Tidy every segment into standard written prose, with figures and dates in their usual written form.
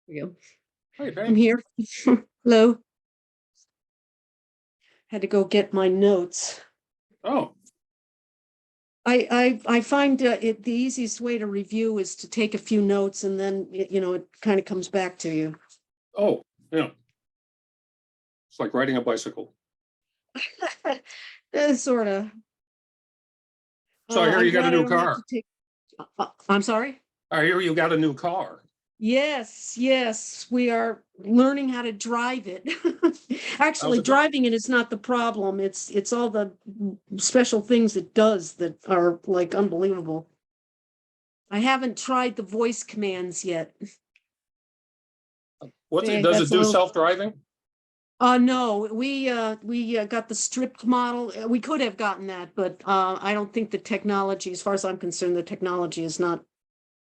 We go. Hey, I'm Ben. here. Hello. Had to go get my notes. Oh, I find it the easiest way to review is to take a few notes and then it kind of comes back to you. oh, yeah. It's like riding a bicycle. Sort of. So I hear I'm you got a glad I new don't have car. to take. I'm sorry. I hear you got a new car. Yes, we are learning how to drive it. How's Actually, it go? driving it is not the problem. It's all the special things it does that are like unbelievable. I haven't tried the voice commands yet. Does it That's a do little. self-driving? No, we got the stripped model. We could have gotten that, but I don't think the technology, as far as I'm concerned, the technology is not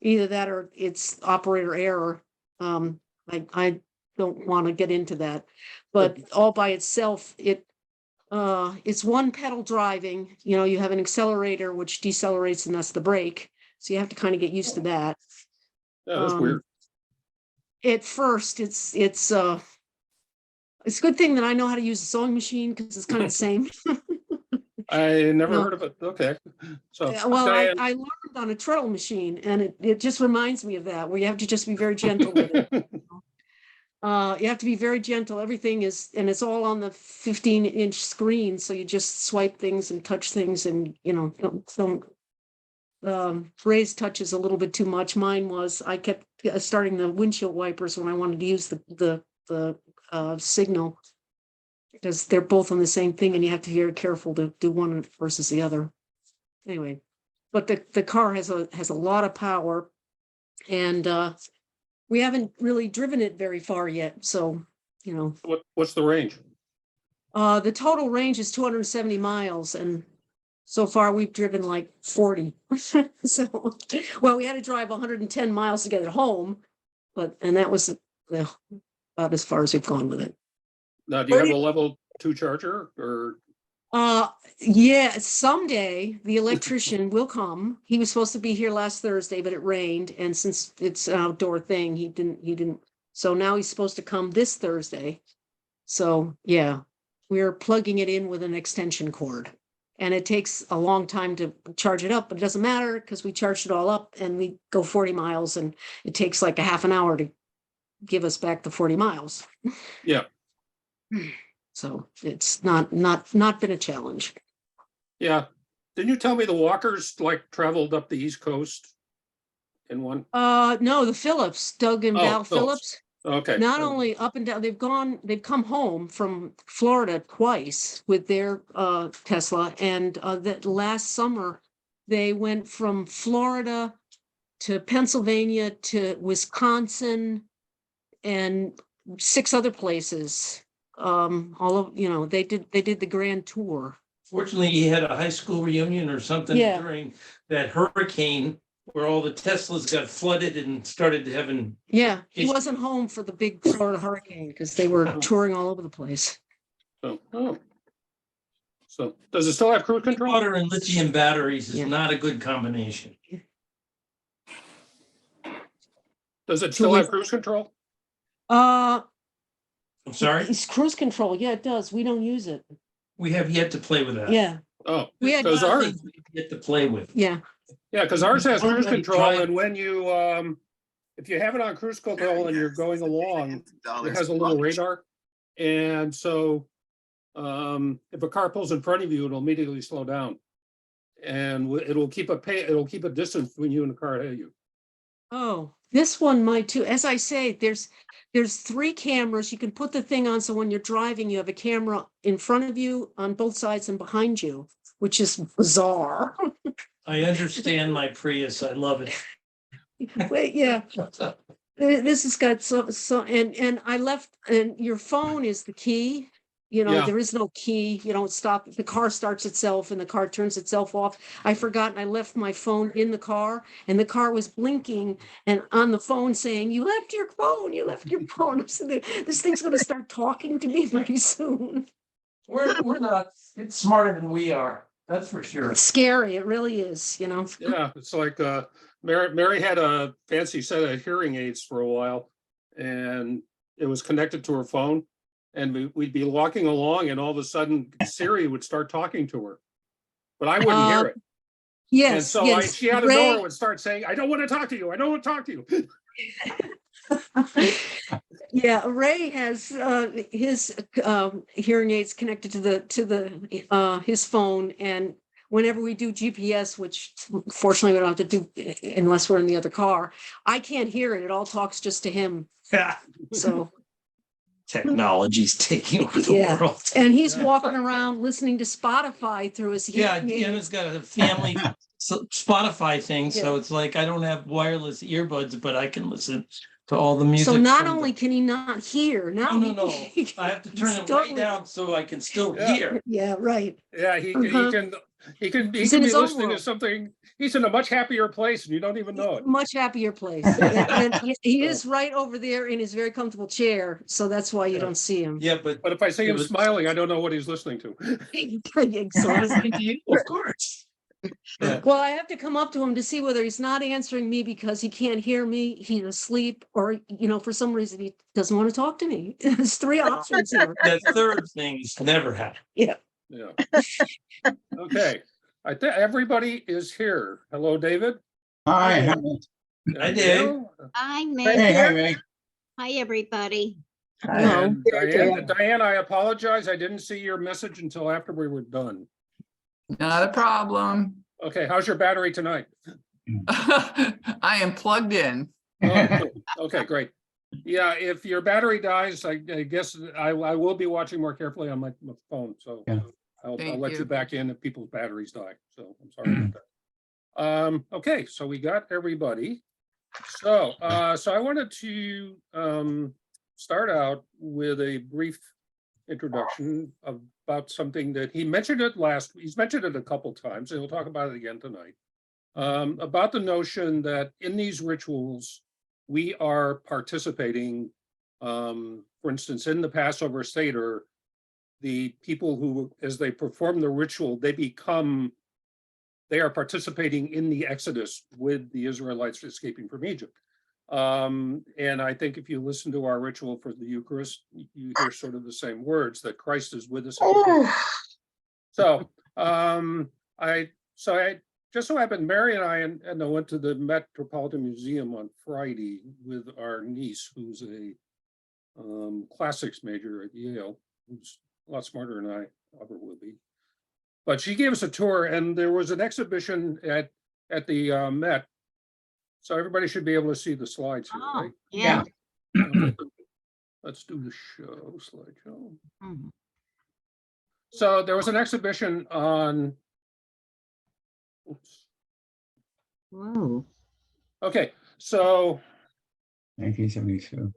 either that or it's operator error. I don't want to get into that, but all by itself, it's one pedal driving. You have an accelerator which decelerates, and that's the brake. So you have to kind of get used to that. Yeah, that's weird. At first, it's a good thing that I know how to use a sewing machine because it's kind of the same. I never No. heard of it. Okay. So, Well, Diane. I learned on a treadle machine, and it just reminds me of that, where you have to just be very gentle with it. You have to be very gentle. Everything is, and it's all on the 15-inch screen, so you just swipe things and touch things, and don't raise touches a little bit too much. Mine was, I kept starting the windshield wipers when I wanted to use the signal, because they're both on the same thing, and you have to be very careful to do one versus the other. Anyway, but the car has a lot of power, and we haven't really driven it very far yet. So, What's the range? the total range is 270 miles, and so far we've driven like 40. So, well, we had to drive 110 miles to get it home, and that was about as far as we've gone with it. Now, do you have a level 2 charger or? Yeah, someday the electrician will come. He was supposed to be here last Thursday, but it rained, and since it's an outdoor thing, he didn't. So now he's supposed to come this Thursday. So yeah, we're plugging it in with an extension cord. And it takes a long time to charge it up, but it doesn't matter because we charged it all up and we go 40 miles, and it takes like a half an hour to give us back the 40 miles. Yeah. So it's not been a challenge. Yeah. Didn't you tell me the walkers like traveled up the East Coast in one? No, the Phillips, Doug and Val Phillips. Okay. Not only up and down, they've come home from Florida twice with their Tesla, and that last summer they went from Florida to Pennsylvania to Wisconsin and 6 other places. All of, they did the grand tour. Fortunately, he had a high school reunion or something Yeah. during that hurricane where all the Teslas got flooded and started having. Yeah, he wasn't home for the big Florida hurricane because they were touring all over the place. So does it still have cruise control? Water and lithium batteries is Yeah. not a good combination. Does it still have cruise control? I'm sorry, It's cruise control. Yeah, it does. We don't use it. we have yet to play with that. Yeah, Oh, We had- because ours, Things we have yet to play with. yeah. yeah, because ours has cruise Already control, tried. and when you if you have it on cruise control and you're going along, it has a little radar. And so if a car pulls in front of you, it'll immediately slow down. And it'll keep a distance between you and the car ahead of you. Oh, this one might too. As I say, there's 3 cameras. You can put the thing on, so when you're driving, you have a camera in front of you, on both sides, and behind you, which is bizarre. I understand my Prius. I love it. Wait, yeah. This has got and I left, and your phone is the key. Yeah. There is no key. You don't stop. The car starts itself and the car turns itself off. I forgot, and I left my phone in the car, and the car was blinking and on the phone saying, "You left your phone, you left your phone." So this thing's going to start talking to me pretty soon. We're not, it's smarter than we are. That's for sure. It's scary. It really is, Yeah, it's like Mary had a fancy set of hearing aids for a while. and it was connected to her phone. And we'd be walking along and all of a sudden Siri would start talking to her. But I wouldn't hear it. And Yes, so yes. she out of nowhere would start saying, I don't want to talk to you. I don't want to talk to you. Yeah, Ray has his hearing aids connected to his phone, and whenever we do GPS, which fortunately we don't have to do unless we're in the other car, I can't hear it. It all talks just to him. Yeah. So Technology's taking over the Yeah. world. and he's Yeah. walking around listening to Spotify through his Yeah, hearing aids. Deanna's got a family Spotify thing, so Yeah. it's like I don't have wireless earbuds, but I can listen to all the music. So not from only the- can he not hear, now No, he- I have to turn it way totally- down so I can still Yeah. hear. Yeah, right. Yeah, he Uh-huh. can He's be in his own listening to world. something. He's in a much happier place and you don't even know it. Much happier place. And he is right over there in his very comfortable chair, so that's why you Yeah. don't see him. Yeah, but But if I see him It was- smiling, I don't know what he's listening to. So- listening to you, of course. Well, I have to come up to him to see whether he's not answering me because he can't hear me, he's asleep, or, for some reason he doesn't want to talk to me. There's three options here. That third thing has never happened. Yeah. Okay. I think everybody is here. Hello, David. Hi. And Hi, Dave. Dale. Hi, Hey, Meg. hi, Ray. Hi, everybody. Hello. And Diane, I apologize. I didn't see your message until after we were done. Not a problem. Okay, how's your battery tonight? I am plugged in. Oh, cool. Okay, great. Yeah, if your battery dies, I guess I will be watching more carefully on my phone, so Yeah. I'll Thank let you you. back in if people's batteries die, so I'm sorry about that. Okay, so we got everybody. So I wanted to start out with a brief introduction about something that he's mentioned it a couple times, and he'll talk about it again tonight. About the notion that in these rituals, we are participating, for instance, in the Passover Seder, the people who, as they perform the ritual, they are participating in the Exodus with the Israelites escaping from Egypt. And I think if you listen to our ritual for the Eucharist, you hear sort of the same words, that Christ is with us. So just so happened, Mary and I went to the Metropolitan Museum on Friday with our niece, who's a classics major at Yale, who's a lot smarter than I ever will be. But she gave us a tour, and there was an exhibition at the Met. So everybody should be able to see the slides here, Oh, right? yeah. Okay. Let's do the show slideshow. Mhm. So there was an exhibition on. Oops. Whoa. Okay, so 1972.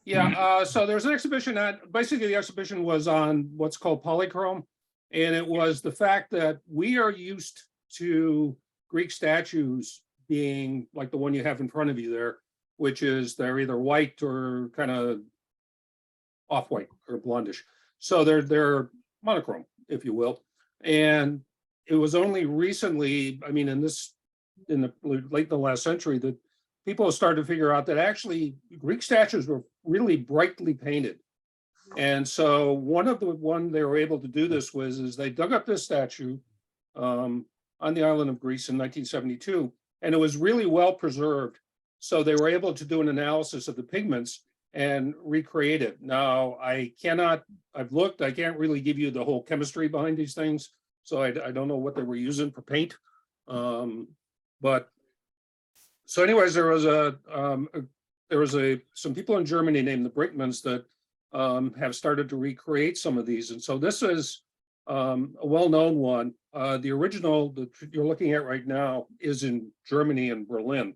yeah, so there's an exhibition basically the exhibition was on what's called polychrome. And it was the fact that we are used to Greek statues being like the one you have in front of you there, which is they're either white or kind of off-white or blondish. So they're monochrome, if you will. And it was only recently, I mean, in the late in the last century, that people started to figure out that actually Greek statues were really brightly painted. And so one they were able to do this is they dug up this statue on the island of Greece in 1972, and it was really well preserved. So they were able to do an analysis of the pigments and recreate it. Now, I've looked, I can't really give you the whole chemistry behind these things. So I don't know what they were using for paint. But so anyways, there was some people in Germany named the Brinkmans that have started to recreate some of these. And so this is a well-known one. The original that you're looking at right now is in Germany and Berlin.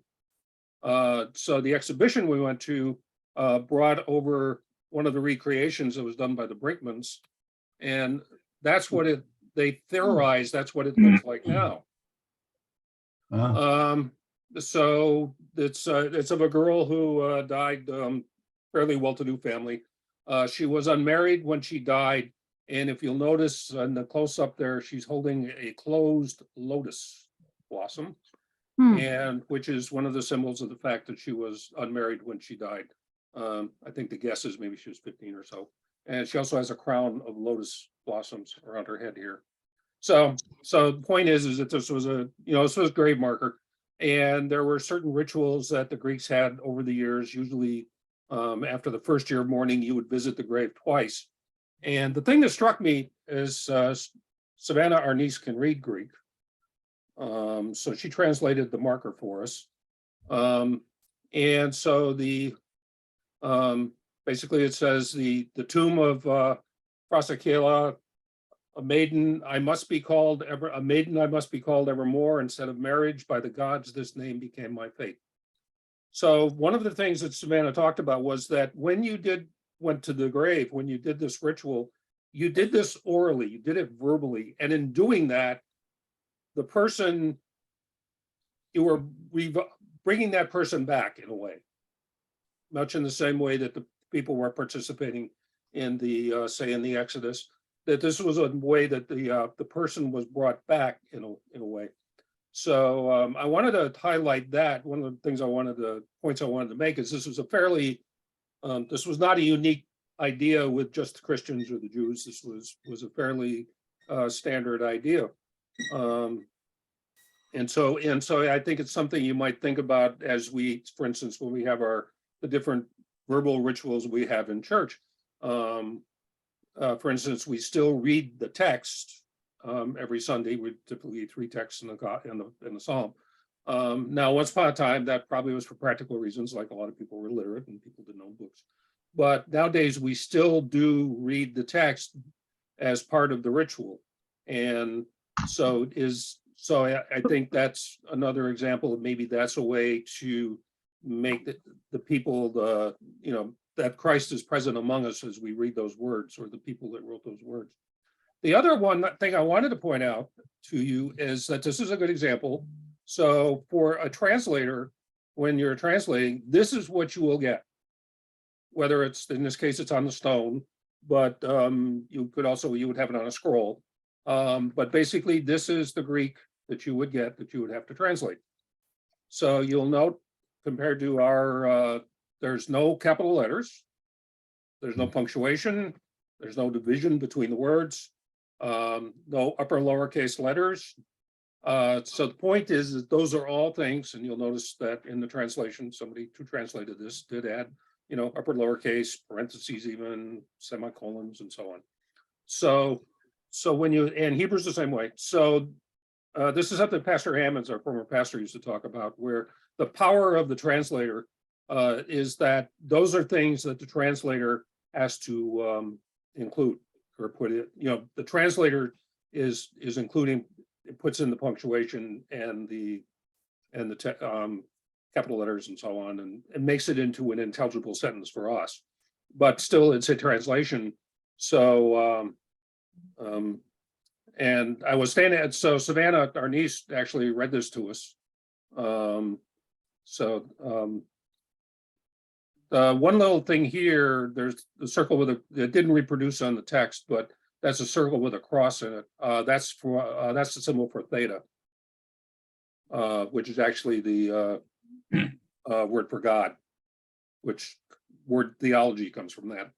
So the exhibition we went to brought over one of the recreations that was done by the Brinkmans. And that's what they theorized, that's what it looks like now. So it's of a girl who died, fairly well-to-do family. She was unmarried when she died. And if you'll notice in the close-up there, she's holding a closed lotus blossom. and which is one of the symbols of the fact that she was unmarried when she died. I think the guess is maybe she was 15 or so. And she also has a crown of lotus blossoms around her head here. So the point is that this was this was a grave marker. And there were certain rituals that the Greeks had over the years. Usually after the first year of mourning, you would visit the grave twice. And the thing that struck me is Savannah Arnice can read Greek. So she translated the marker for us. And so basically it says the tomb of Proserpina, a maiden I must be called evermore. Instead of marriage, by the gods, this name became my fate. So one of the things that Savannah talked about was that when you went to the grave, when you did this ritual, you did this orally, you did it verbally. And in doing that, the person, you were bringing that person back in a way, much in the same way that the people were participating in the, say, in the Exodus, that this was a way that the person was brought back in a way. So I wanted to highlight that. One of the things points I wanted to make is this was this was not a unique idea with just the Christians or the Jews. This was a fairly standard idea. And so I think it's something you might think about as for instance, when we have the different verbal rituals we have in church. For instance, we still read the text every Sunday. We typically read 3 texts in the Psalm. Now, once upon a time, that probably was for practical reasons, like a lot of people were illiterate and people didn't own books. But nowadays, we still do read the text as part of the ritual. And so I think that's another example of maybe that's a way to make the people, that Christ is present among us as we read those words, or the people that wrote those words. The other thing I wanted to point out to you is that this is a good example. So for a translator, when you're translating, this is what you will get. Whether it's, in this case, it's on the stone, but you would have it on a scroll. But basically, this is the Greek that you would get, that you would have to translate. So you'll note, compared to our, there's no capital letters, there's no punctuation, there's no division between the words, no upper lowercase letters. So the point is that those are all things, and you'll notice that in the translation, somebody who translated this did add, upper lowercase, parentheses, even semicolons, and so on. So and Hebrew's the same way. So this is something Pastor Hammonds, our former pastor, used to talk about, where the power of the translator is that those are things that the translator has to include or put it. The translator is including, it puts in the punctuation and the capital letters and so on, and makes it into an intelligible sentence for us. But still, it's a translation. So and I was standing at, so Savannah, our niece, actually read this to us. One little thing here, there's the circle with it didn't reproduce on the text, but that's a circle with a cross in it. That's the symbol for theta, which is actually the word for God, which word theology comes from that.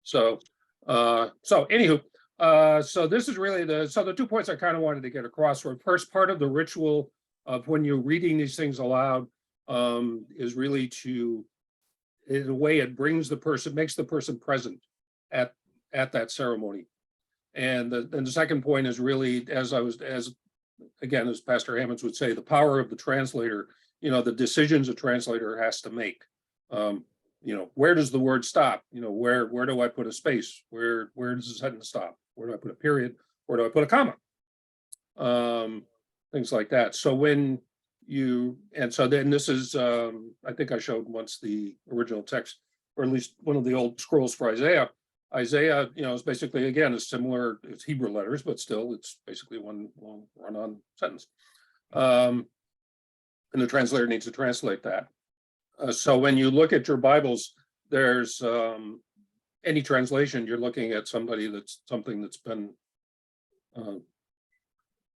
So anywho, so this is really the 2 points I kind of wanted to get across were, first, part of the ritual of when you're reading these things aloud is really to, in a way, it brings makes the person present at that ceremony. And the second point is really, as Pastor Hammonds would say, the power of the translator, the decisions a translator has to make. Where does the word stop? Where do I put a space? Where does the sentence stop? Where do I put a period? Where do I put a comma? Things like that. So then this is, I think I showed once the original text, or at least one of the old scrolls for Isaiah. Isaiah, is basically, again, is similar, it's Hebrew letters, but still it's basically one long run-on sentence. And the translator needs to translate that. So when you look at your Bibles, there's any translation, you're looking at something that's been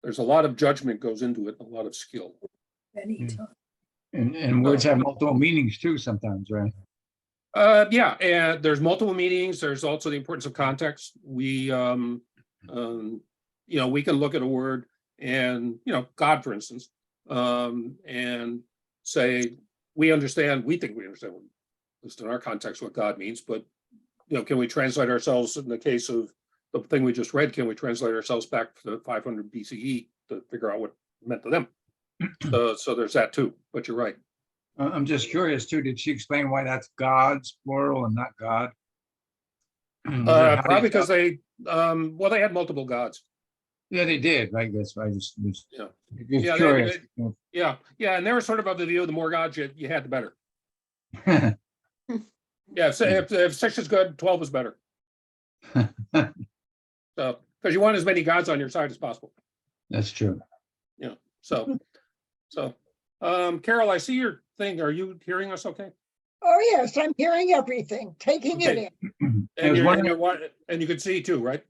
there's a lot of judgment goes into it, a lot of skill. Anytime. And words have multiple meanings too sometimes, right? Yeah, and there's multiple meanings. There's also the importance of context. We, we can look at a word and, God, for instance, and say, we think we understand, at least in our context, what God means, but, can we translate ourselves in the case of the thing we just read? Can we translate ourselves back to 500 BCE to figure out what it meant to them? So there's that too, but you're right. I'm just curious too, did she explain why that's God's plural and not God? Probably because they had multiple gods. Yeah, they did, I guess, I just Yeah. curious. Yeah, and they were sort of the view, the more gods you had, the better. Yeah, so if 6 is good, 12 is better. So, because you want as many gods on your side as possible. That's true. So, Carol, I see your thing. Are you hearing us okay? Oh, yes, I'm hearing everything, taking it Okay. in. And you can see too, right?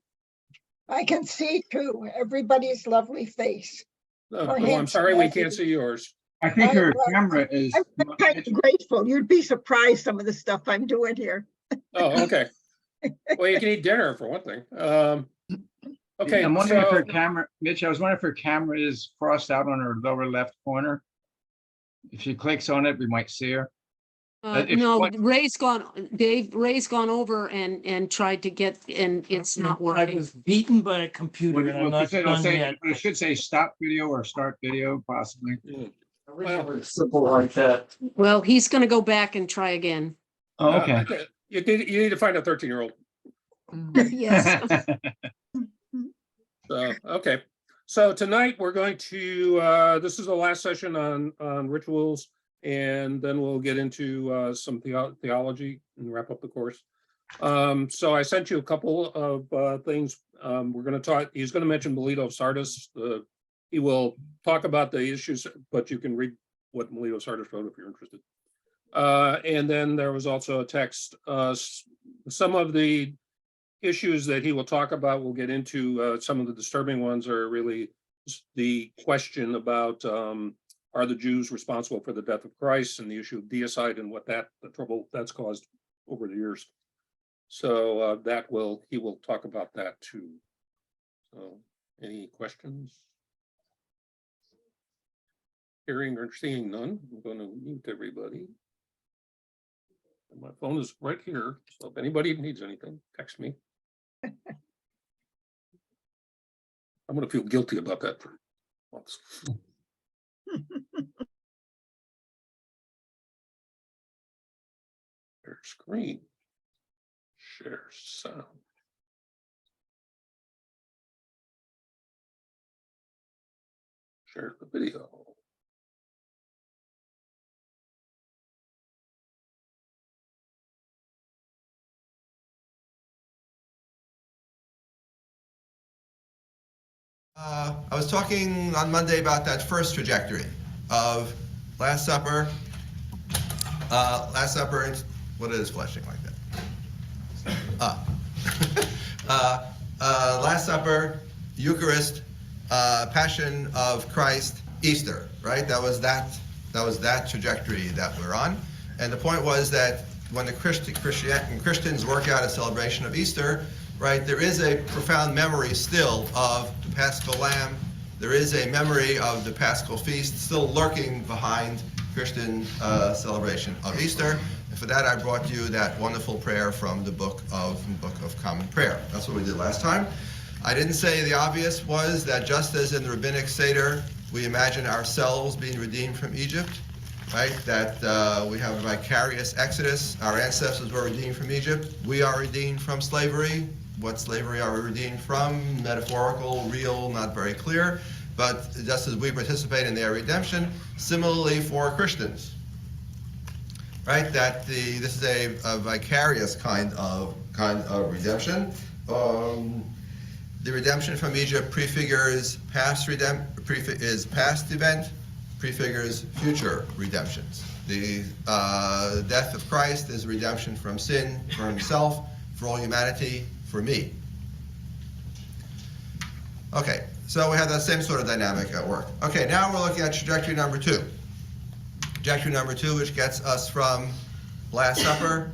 I can see too, everybody's lovely face. Oh, I'm sorry, we can't see yours. I think her I- camera is. I'm kind of grateful. You'd be surprised some of the stuff I'm doing here. Oh, okay. Well, you can eat dinner for one thing. Okay, I'm wondering if so her camera, Mitch, I was wondering if her camera is crossed out on her lower left corner. If she clicks on it, we might see her. If you No, want- Ray's gone over and tried to get, and it's not I working. was beaten by a computer and I'm Well, not it done say- yet. it should say stop video or start video possibly. Well, it's simple like that. Well, he's gonna go back and try again. Oh, okay. You need to find a 13-year-old. Yes. Okay. So tonight we're going to, this is the last session on rituals, and then we'll get into some theology and wrap up the course. So I sent you a couple of things. We're going to talk, he's going to mention Melito of Sardis. He will talk about the issues, but you can read what Melito of Sardis wrote if you're interested. And then there was also a text. Some of the issues that he will talk about, we'll get into. Some of the disturbing ones are really the question about are the Jews responsible for the death of Christ, and the issue of deicide and what the trouble that's caused over the years. So he will talk about that too. So any questions? Hearing or seeing none, I'm going to mute everybody. And my phone is right here, so if anybody needs anything, text me. I'm going to feel guilty about that for months. Share screen. Share sound. Share the video. I was talking on Monday about that first trajectory of Last Supper. What is flashing like that? Last Supper, Eucharist, Passion of Christ, Easter. Right? That was that trajectory that we're on. And the point was that when the Christians work out a celebration of Easter, right, there is a profound memory still of the Paschal Lamb. There is a memory of the Paschal Feast still lurking behind Christian celebration of Easter. And for that, I brought you that wonderful prayer from the Book of Common Prayer. That's what we did last time. I didn't say the obvious was that just as in the Rabbinic Seder, we imagine ourselves being redeemed from Egypt, right? That we have a vicarious exodus. Our ancestors were redeemed from Egypt. We are redeemed from slavery. What slavery are we redeemed from? Metaphorical, real, not very clear. But just as we participate in their redemption, similarly for Christians, right? That this is a vicarious kind of redemption. The redemption from Egypt prefigures past event, prefigures future redemptions. The death of Christ is redemption from sin, for himself, for all humanity, for me. Okay, So we have that same sort of dynamic at work. Okay, now we're looking at trajectory number 2. Trajectory number 2, which gets us from Last Supper,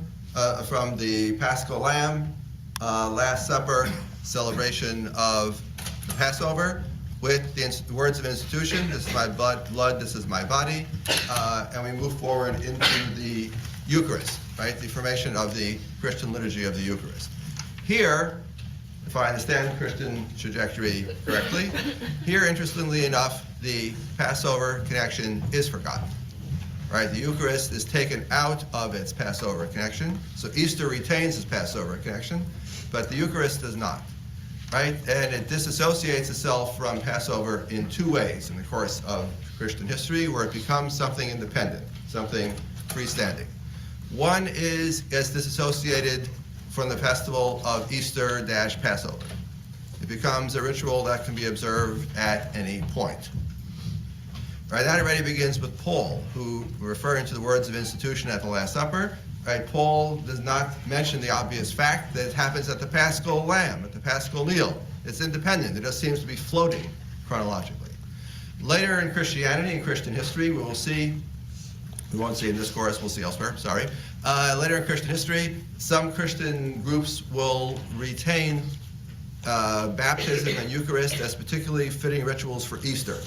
from the Paschal Lamb, Last Supper, celebration of the Passover, with the words of institution, this is my blood, this is my body, and we move forward into the Eucharist, right? The formation of the Christian liturgy of the Eucharist. Here, if I understand Christian trajectory correctly, here, interestingly enough, the Passover connection is forgotten. Right, the Eucharist is taken out of its Passover connection. So Easter retains its Passover connection, but the Eucharist does not. Right, and it disassociates itself from Passover in 2 ways in the course of Christian history, where it becomes something independent, something freestanding. One is gets disassociated from the festival of Easter-Passover. It becomes a ritual that can be observed at any point. Right, that already begins with Paul, who, referring to the words of institution at the Last Supper, right, Paul does not mention the obvious fact that it happens at the Paschal Lamb, at the Paschal meal. It's independent. It just seems to be floating chronologically. Later in Christianity, in Christian history, we will see, we won't see in this course, we'll see elsewhere, sorry. Later in Christian history, some Christian groups will retain baptism and Eucharist as particularly fitting rituals for Easter.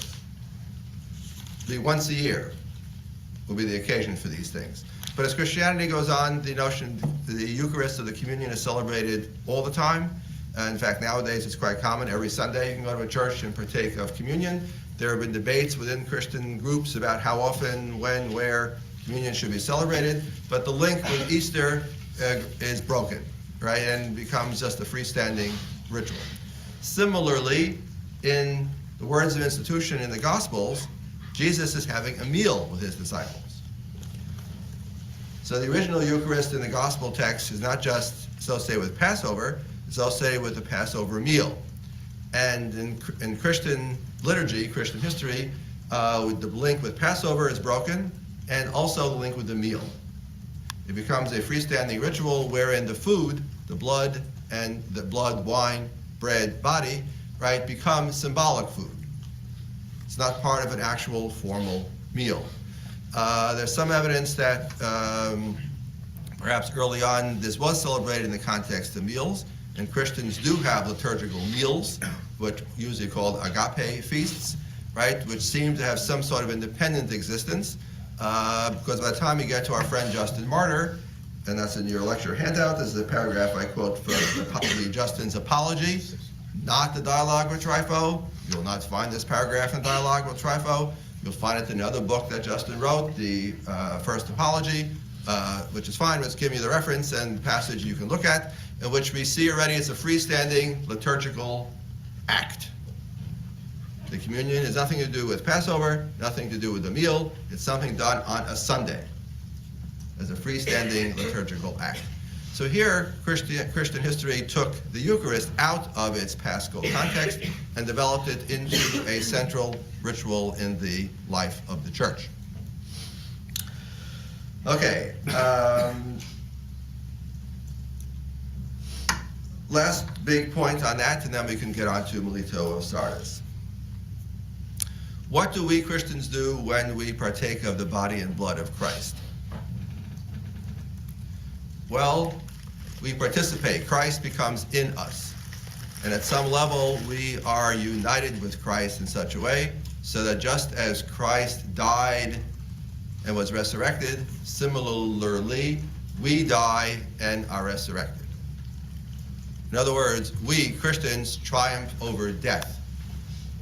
Once a year will be the occasion for these things. But as Christianity goes on, the notion, the Eucharist or the communion is celebrated all the time. In fact, nowadays it's quite common. Every Sunday you can go to a church and partake of communion. There have been debates within Christian groups about how often, when, where communion should be celebrated. But the link with Easter is broken, right, and becomes just a freestanding ritual. Similarly, in the words of institution in the Gospels, Jesus is having a meal with his disciples. So the original Eucharist in the Gospel text is not just associated with Passover, it's associated with the Passover meal. And in Christian liturgy, Christian history, the link with Passover is broken, and also the link with the meal. It becomes a freestanding ritual wherein the food, the blood, and the blood, wine, bread, body, right, become symbolic food. It's not part of an actual formal meal. There's some evidence that perhaps early on this was celebrated in the context of meals, and Christians do have liturgical meals, which usually called agape feasts, right, which seem to have some sort of independent existence, because by the time you get to our friend Justin Martyr, and that's in your lecture handout, this is a paragraph I quote from Justin's Apology, not the Dialogue with Trypho. You'll not find this paragraph in Dialogue with Trypho. You'll find it in another book that Justin wrote, the First Apology, which is fine. Let's give you the reference and passage you can look at, in which we see already it's a freestanding liturgical act. The communion has nothing to do with Passover, nothing to do with the meal. It's something done on a Sunday as a freestanding liturgical act. So here, Christian history took the Eucharist out of its Paschal context and developed it into a central ritual in the life of the church. Okay. Last big point on that, and then we can get on to Melito of Sardis. What do we Christians do when we partake of the body and blood of Christ? Well, we participate. Christ becomes in us. And at some level, we are united with Christ in such a way so that just as Christ died and was resurrected, similarly, we die and are resurrected. In other words, we Christians triumph over death.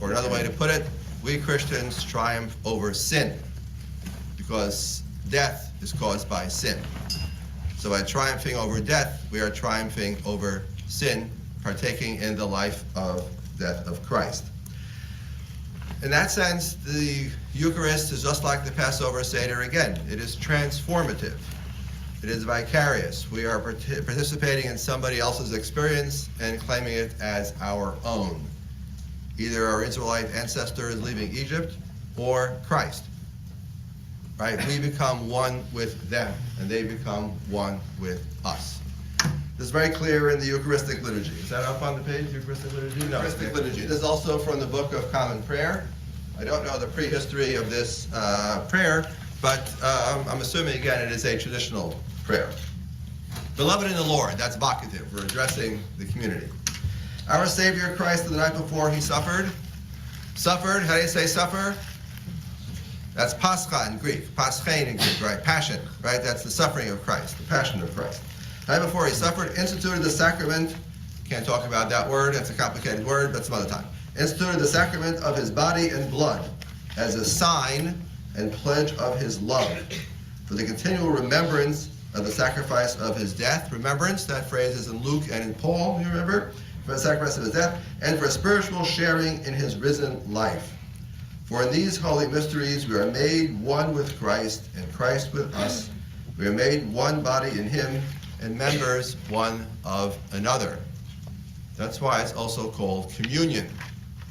Or another way to put it, we Christians triumph over sin, because death is caused by sin. So by triumphing over death, we are triumphing over sin, partaking in the life of death of Christ. In that sense, the Eucharist is just like the Passover Seder again. It is transformative. It is vicarious. We are participating in somebody else's experience and claiming it as our own. Either our Israelite ancestors leaving Egypt or Christ. Right? We become one with them, and they become one with us. This is very clear in the Eucharistic liturgy. Is that up on the page, Eucharistic liturgy? No, Eucharistic liturgy. This is also from the Book of Common Prayer. I don't know the prehistory of this prayer, but I'm assuming, again, it is a traditional prayer. Beloved in the Lord, that's vocative. We're addressing the community. Our Savior Christ, the night before he suffered, how do you say suffer? That's Pascha in Greek, Paschain in Greek, right? Passion, right? That's the suffering of Christ, the passion of Christ. The night before he suffered, instituted the sacrament, can't talk about that word, that's a complicated word, but some other time. Instituted the sacrament of his body and blood as a sign and pledge of his love for the continual remembrance of the sacrifice of his death. Remembrance, that phrase is in Luke and in Paul, you remember? For the sacrifice of his death, and for spiritual sharing in his risen life. For in these holy mysteries we are made one with Christ, and Christ with us. We are made one body in him, and members one of another. That's why it's also called communion,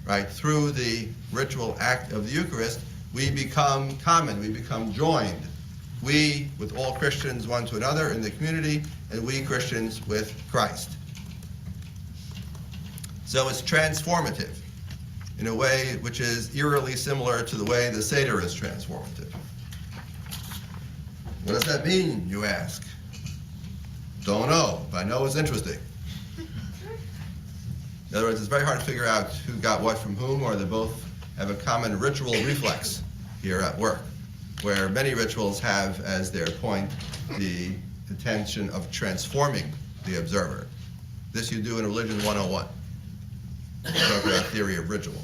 right? Through the ritual act of the Eucharist, we become common, we become joined. We, with all Christians, one to another in the community, and we Christians with Christ. So it's transformative in a way which is eerily similar to the way the Seder is transformative. What does that mean, you ask? Don't know, but I know it's interesting. In other words, it's very hard to figure out who got what from whom, or they both have a common ritual reflex here at work, where many rituals have as their point the intention of transforming the observer. This you do in Religion 101. Talk about theory of ritual.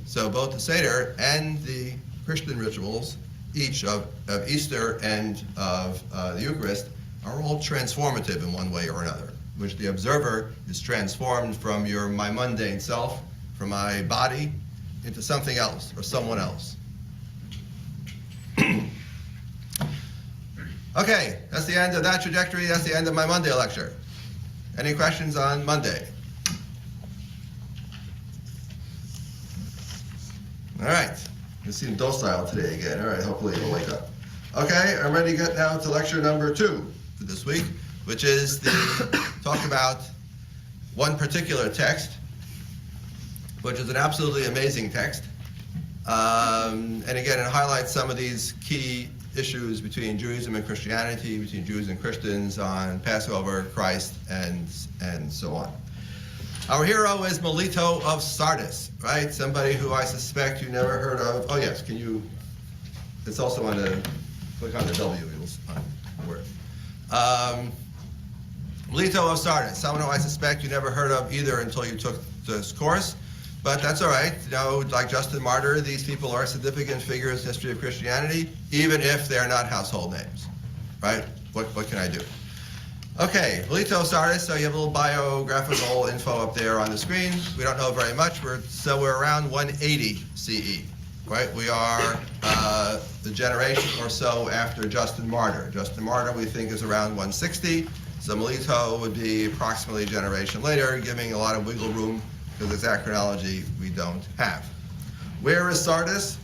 So both the Seder and the Christian rituals, each of Easter and of the Eucharist, are all transformative in one way or another, which the observer is transformed from my mundane self, from my body, into something else or someone else. Okay, that's the end of that trajectory. That's the end of my Monday lecture. Any questions on Monday? All right, you seem docile today again. All right, hopefully you'll wake up. Okay, I'm ready to get now to lecture number 2 for this week, which is the talk about one particular text, which is an absolutely amazing text. And again, it highlights some of these key issues between Judaism and Christianity, between Jews and Christians on Passover, Christ, and so on. Our hero is Melito of Sardis, right? Somebody who I suspect you never heard of. Oh yes, can you, it's also on the, click on the W, you'll find the word. Melito of Sardis, someone who I suspect you never heard of either until you took this course, but that's all right. You know, like Justin Martyr, these people are significant figures in the history of Christianity, even if they're not household names, right? What can I do? Okay, Melito of Sardis, so you have a little biographical info up there on the screen. We don't know very much, we're around 180 CE, right? We are the generation or so after Justin Martyr. Justin Martyr we think is around 160, so Melito would be approximately a generation later, giving a lot of wiggle room because exact chronology we don't have. Where is Sardis?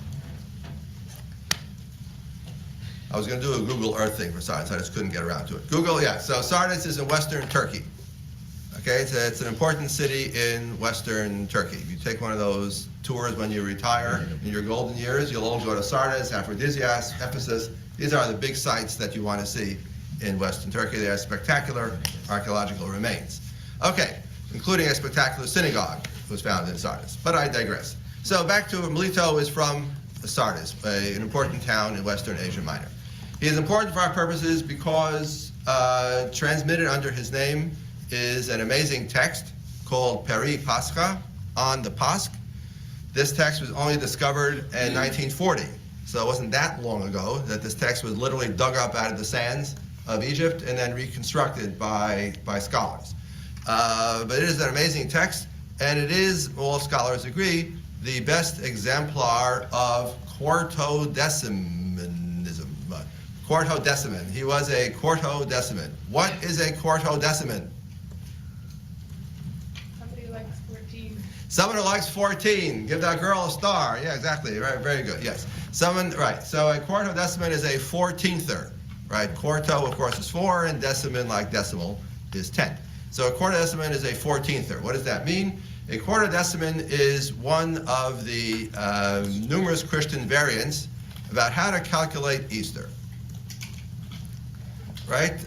I was going to do a Google Earth thing for Sardis, I just couldn't get around to it. Google, yeah, so Sardis is in Western Turkey. Okay, it's an important city in Western Turkey. If you take one of those tours when you retire in your golden years, you'll all go to Sardis, Aphrodisias, Ephesus. These are the big sites that you want to see in Western Turkey. They have spectacular archaeological remains. Okay, including a spectacular synagogue was found in Sardis, but I digress. So back to Melito is from Sardis, an important town in Western Asia Minor. He is important for our purposes because transmitted under his name is an amazing text called Peri Pascha, on the Pasch. This text was only discovered in 1940, so it wasn't that long ago that this text was literally dug up out of the sands of Egypt and then reconstructed by scholars. But it is an amazing text, and it is, all scholars agree, the best exemplar of quartodecimanism. Quartodeciman. He was a quartodeciman. What is a quartodeciman? Somebody who likes 14. Someone who likes 14. Give that girl a star. Yeah, exactly. Right, very good. Yes. Someone, right. So a quartodeciman is a 14ther. right? Quarto, of course, is 4, and decimin, like decimal, is 10. So a quartodecimin is a 14th. What does that mean? A quartodecimin is one of the numerous Christian variants about how to calculate Easter. Right?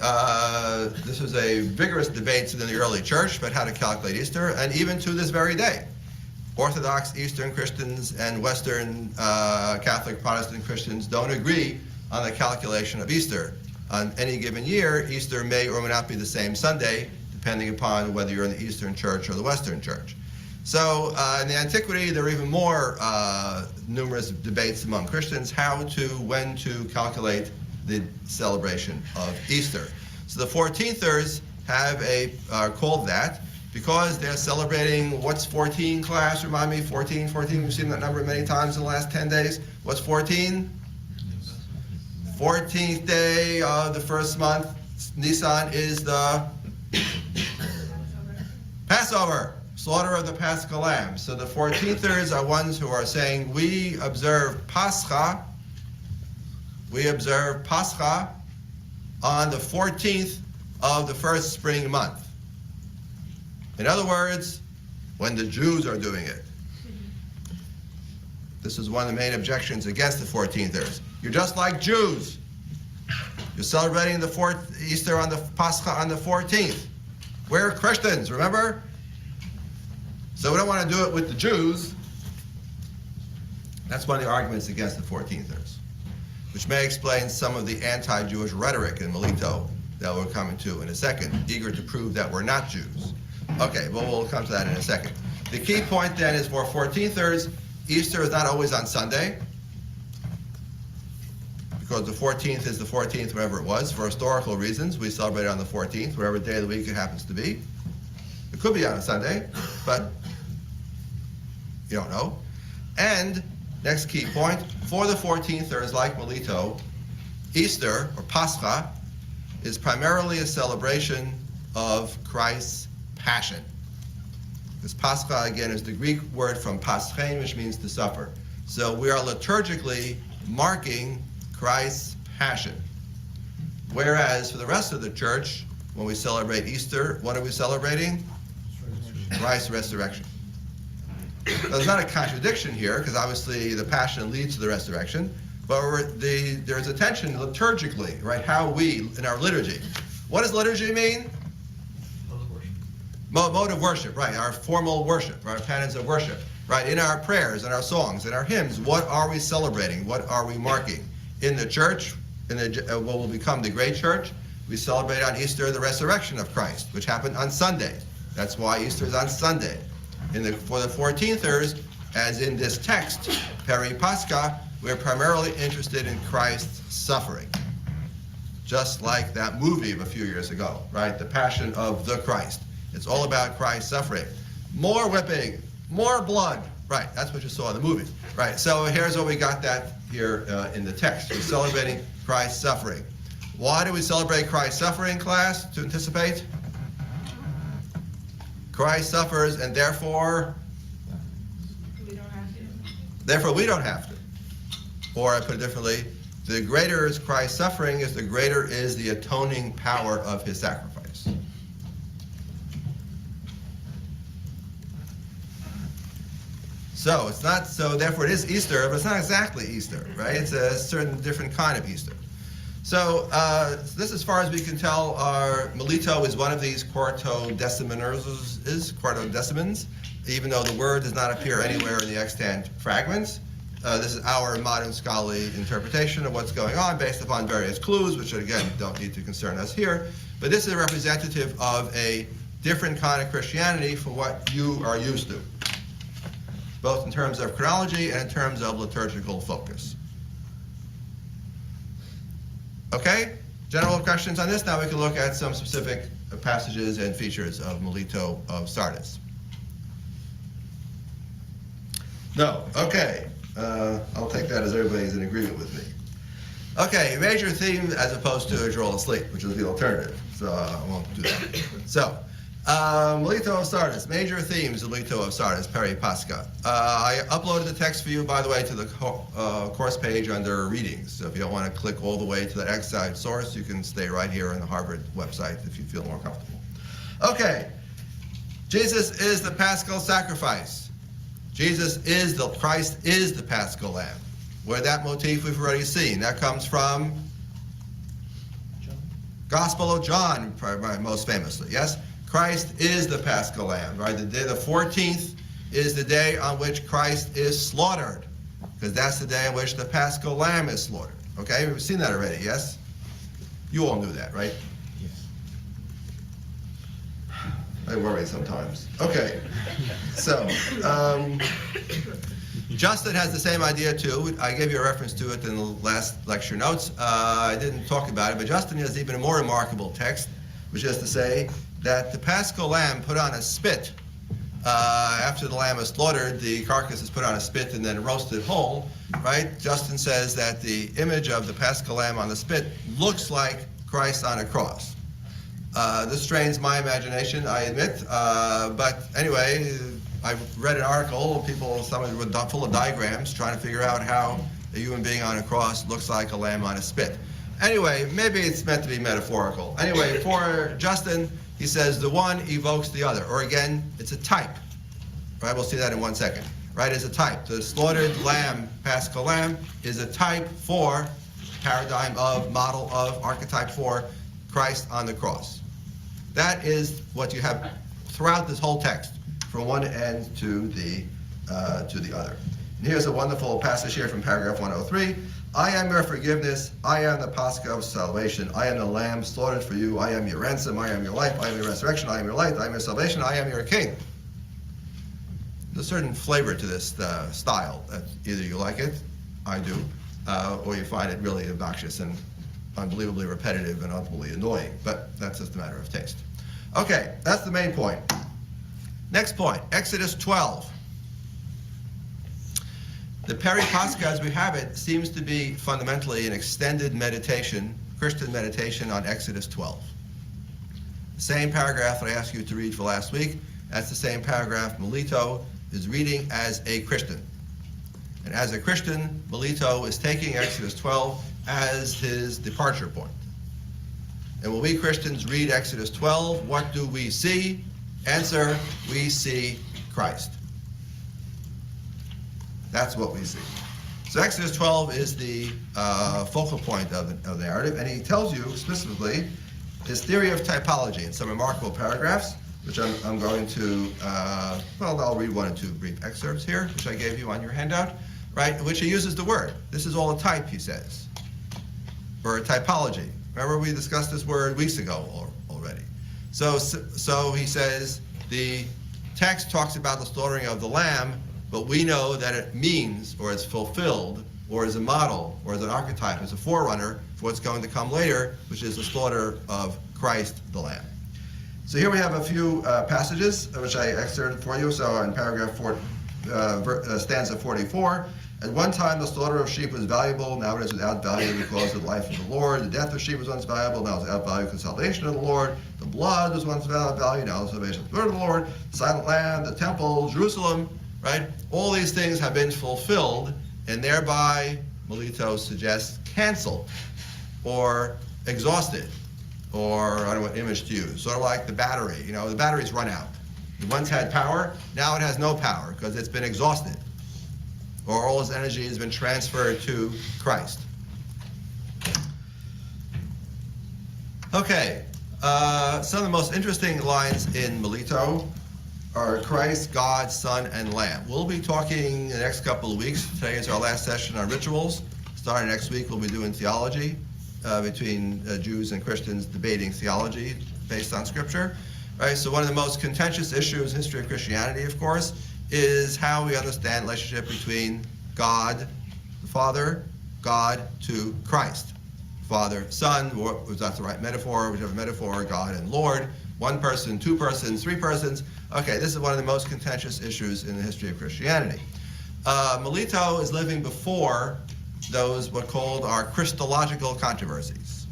This was a vigorous debate in the early church about how to calculate Easter, and even to this very day. Orthodox Eastern Christians and Western Catholic Protestant Christians don't agree on the calculation of Easter. On any given year, Easter may or may not be the same Sunday, depending upon whether you're in the Eastern Church or the Western Church. So in the antiquity, there are even more numerous debates among Christians when to calculate the celebration of Easter. So the 14thers are called that because they're celebrating, what's 14, class? Remind me, 14, we've seen that number many times in the last 10 days. What's 14? 14th day of the first month. Nisan is the Passover, slaughter of the Paschal Lamb. So the 14thers are ones who are saying, we observe Pascha on the 14th of the first spring month. In other words, when the Jews are doing it. This is one of the main objections against the 14thers. You're just like Jews. You're celebrating the Easter on the Pascha on the 14th. We're Christians, remember? So we don't want to do it with the Jews. That's one of the arguments against the 14thers, which may explain some of the anti-Jewish rhetoric in Melito that we're coming to in a second, eager to prove that we're not Jews. Okay, well, we'll come to that in a second. The key point then is for 14thers, Easter is not always on Sunday, because the 14th is the 14th wherever it was. For historical reasons, we celebrate it on the 14th, wherever day of the week it happens to be. It could be on a Sunday, but you don't know. And next key point, for the 14thers, like Melito, Easter, or Pascha, is primarily a celebration of Christ's passion. This Pascha, again, is the Greek word from paschen, which means to suffer. So we are liturgically marking Christ's passion. Whereas for the rest of the church, when we celebrate Easter, what are we celebrating? Christ's resurrection. Now, there's not a contradiction here, because obviously the passion leads to the resurrection, but there's a tension liturgically, right? How we, in our liturgy. What does liturgy mean? Mode of worship, right? Our formal worship, our canons of worship, right? In our prayers, in our songs, in our hymns, what are we celebrating? What are we marking? In the church, in what will become the great church, we celebrate on Easter the resurrection of Christ, which happened on Sunday. That's why Easter is on Sunday. For the 14thers, as in this text, Peri Pascha, we're primarily interested in Christ's suffering. Just like that movie of a few years ago, right? The Passion of the Christ. It's all about Christ's suffering. More whipping, more blood. Right, that's what you saw in the movie. Right, so here's what we got that here in the text. We're celebrating Christ's suffering. Why do we celebrate Christ's suffering, class, to anticipate? Christ suffers, and therefore We don't have to. Therefore, we don't have to. Or I put it differently, the greater is Christ's suffering, the greater is the atoning power of his sacrifice. So it's not, so therefore it is Easter, but it's not exactly Easter, right? It's a certain different kind of Easter. So this, as far as we can tell, our Melito is one of these quartodecimins, even though the word does not appear anywhere in the extant fragments. This is our modern scholarly interpretation of what's going on based upon various clues, which again don't need to concern us here. But this is representative of a different kind of Christianity from what you are used to, both in terms of chronology and in terms of liturgical focus. Okay, general questions on this? Now we can look at some specific passages and features of Melito of Sardis. No, okay. I'll take that as everybody's in agreement with me. Okay, major theme as opposed to you're all asleep, which is the alternative. So I won't do that. So Melito of Sardis, major themes of Melito of Sardis, Peri Pascha. I uploaded the text for you, by the way, to the course page under readings. So if you don't want to click all the way to that outside source, you can stay right here on the Harvard website if you feel more comfortable. Okay, Jesus is the Paschal sacrifice. Christ is the Paschal Lamb. Where that motif we've already seen. That comes from Gospel of John, most famously, yes? Christ is the Paschal Lamb, right? The 14th is the day on which Christ is slaughtered, because that's the day on which the Paschal Lamb is slaughtered. Okay, we've seen that already, yes? You all knew that, right? Yes. I worry sometimes. Okay, so Justin has the same idea too. I gave you a reference to it in the last lecture notes. I didn't talk about it, but Justin has even a more remarkable text, which is to say that the Paschal Lamb put on a spit. After the lamb is slaughtered, the carcass is put on a spit and then roasted whole, right? Justin says that the image of the Paschal Lamb on the spit looks like Christ on a cross. This strains my imagination, I admit, but anyway, I read an article, somebody were full of diagrams trying to figure out how a human being on a cross looks like a lamb on a spit. Anyway, maybe it's meant to be metaphorical. Anyway, for Justin, he says the one evokes the other, or again, it's a type. Right, we'll see that in 1 second. Right, it's a type. The slaughtered lamb, Paschal Lamb, is a type for, paradigm of, model of, archetype for Christ on the cross. That is what you have throughout this whole text, from one end to the other. And here's a wonderful passage here from paragraph 103. I am your forgiveness. I am the Pascha of salvation. I am the Lamb slaughtered for you. I am your ransom. I am your life. I am your resurrection. I am your light. I am your salvation. I am your king. There's a certain flavor to this style. Either you like it, I do, or you find it really obnoxious and unbelievably repetitive and ultimately annoying. But that's just a matter of taste. Okay, that's the main point. Next point, Exodus 12. The Peri Pascha, as we have it, seems to be fundamentally an extended meditation, Christian meditation on Exodus 12. The same paragraph that I asked you to read for last week, that's the same paragraph Melito is reading as a Christian. And as a Christian, Melito is taking Exodus 12 as his departure point. And when we Christians read Exodus 12, what do we see? Answer, we see Christ. That's what we see. So Exodus 12 is the focal point of the narrative, and he tells you specifically his theory of typology in some remarkable paragraphs, which I'm going to, I'll read 1 or 2 brief excerpts here, which I gave you on your handout, right, in which he uses the word. This is all a type, he says, or a typology. Remember we discussed this word weeks ago already. So he says the text talks about the slaughtering of the lamb, but we know that it means, or is fulfilled, or is a model, or is an archetype, as a forerunner for what's going to come later, which is the slaughter of Christ the Lamb. So here we have a few passages, which I excerpted for you. So in paragraph 4, stanza 44, at one time the slaughter of sheep was valuable, now it is without value because of the life of the Lord. The death of sheep was once valuable, now it is without value because of the salvation of the Lord. The blood was once without value, now the salvation of the Lord of the Lord. The silent land, the temple, Jerusalem, right? All these things have been fulfilled, and thereby, Melito suggests, canceled, or exhausted, or I don't know what image to use, sort of like the battery. You know, the battery's run out. It once had power, now it has no power because it's been exhausted, or all its energy has been transferred to Christ. Okay, some of the most interesting lines in Melito are Christ, God, Son, and Lamb. We'll be talking in the next couple of weeks. Today is our last session on rituals. Starting next week, we'll be doing theology between Jews and Christians debating theology based on Scripture. Right. So one of the most contentious issues in history of Christianity, of course, is how we understand the relationship between God, the Father, God to Christ. Father, Son, was that the right metaphor? Whichever metaphor, God and Lord. One person, 2 persons, 3 persons. Okay, this is one of the most contentious issues in the history of Christianity. Melito is living before those what called are Christological controversies,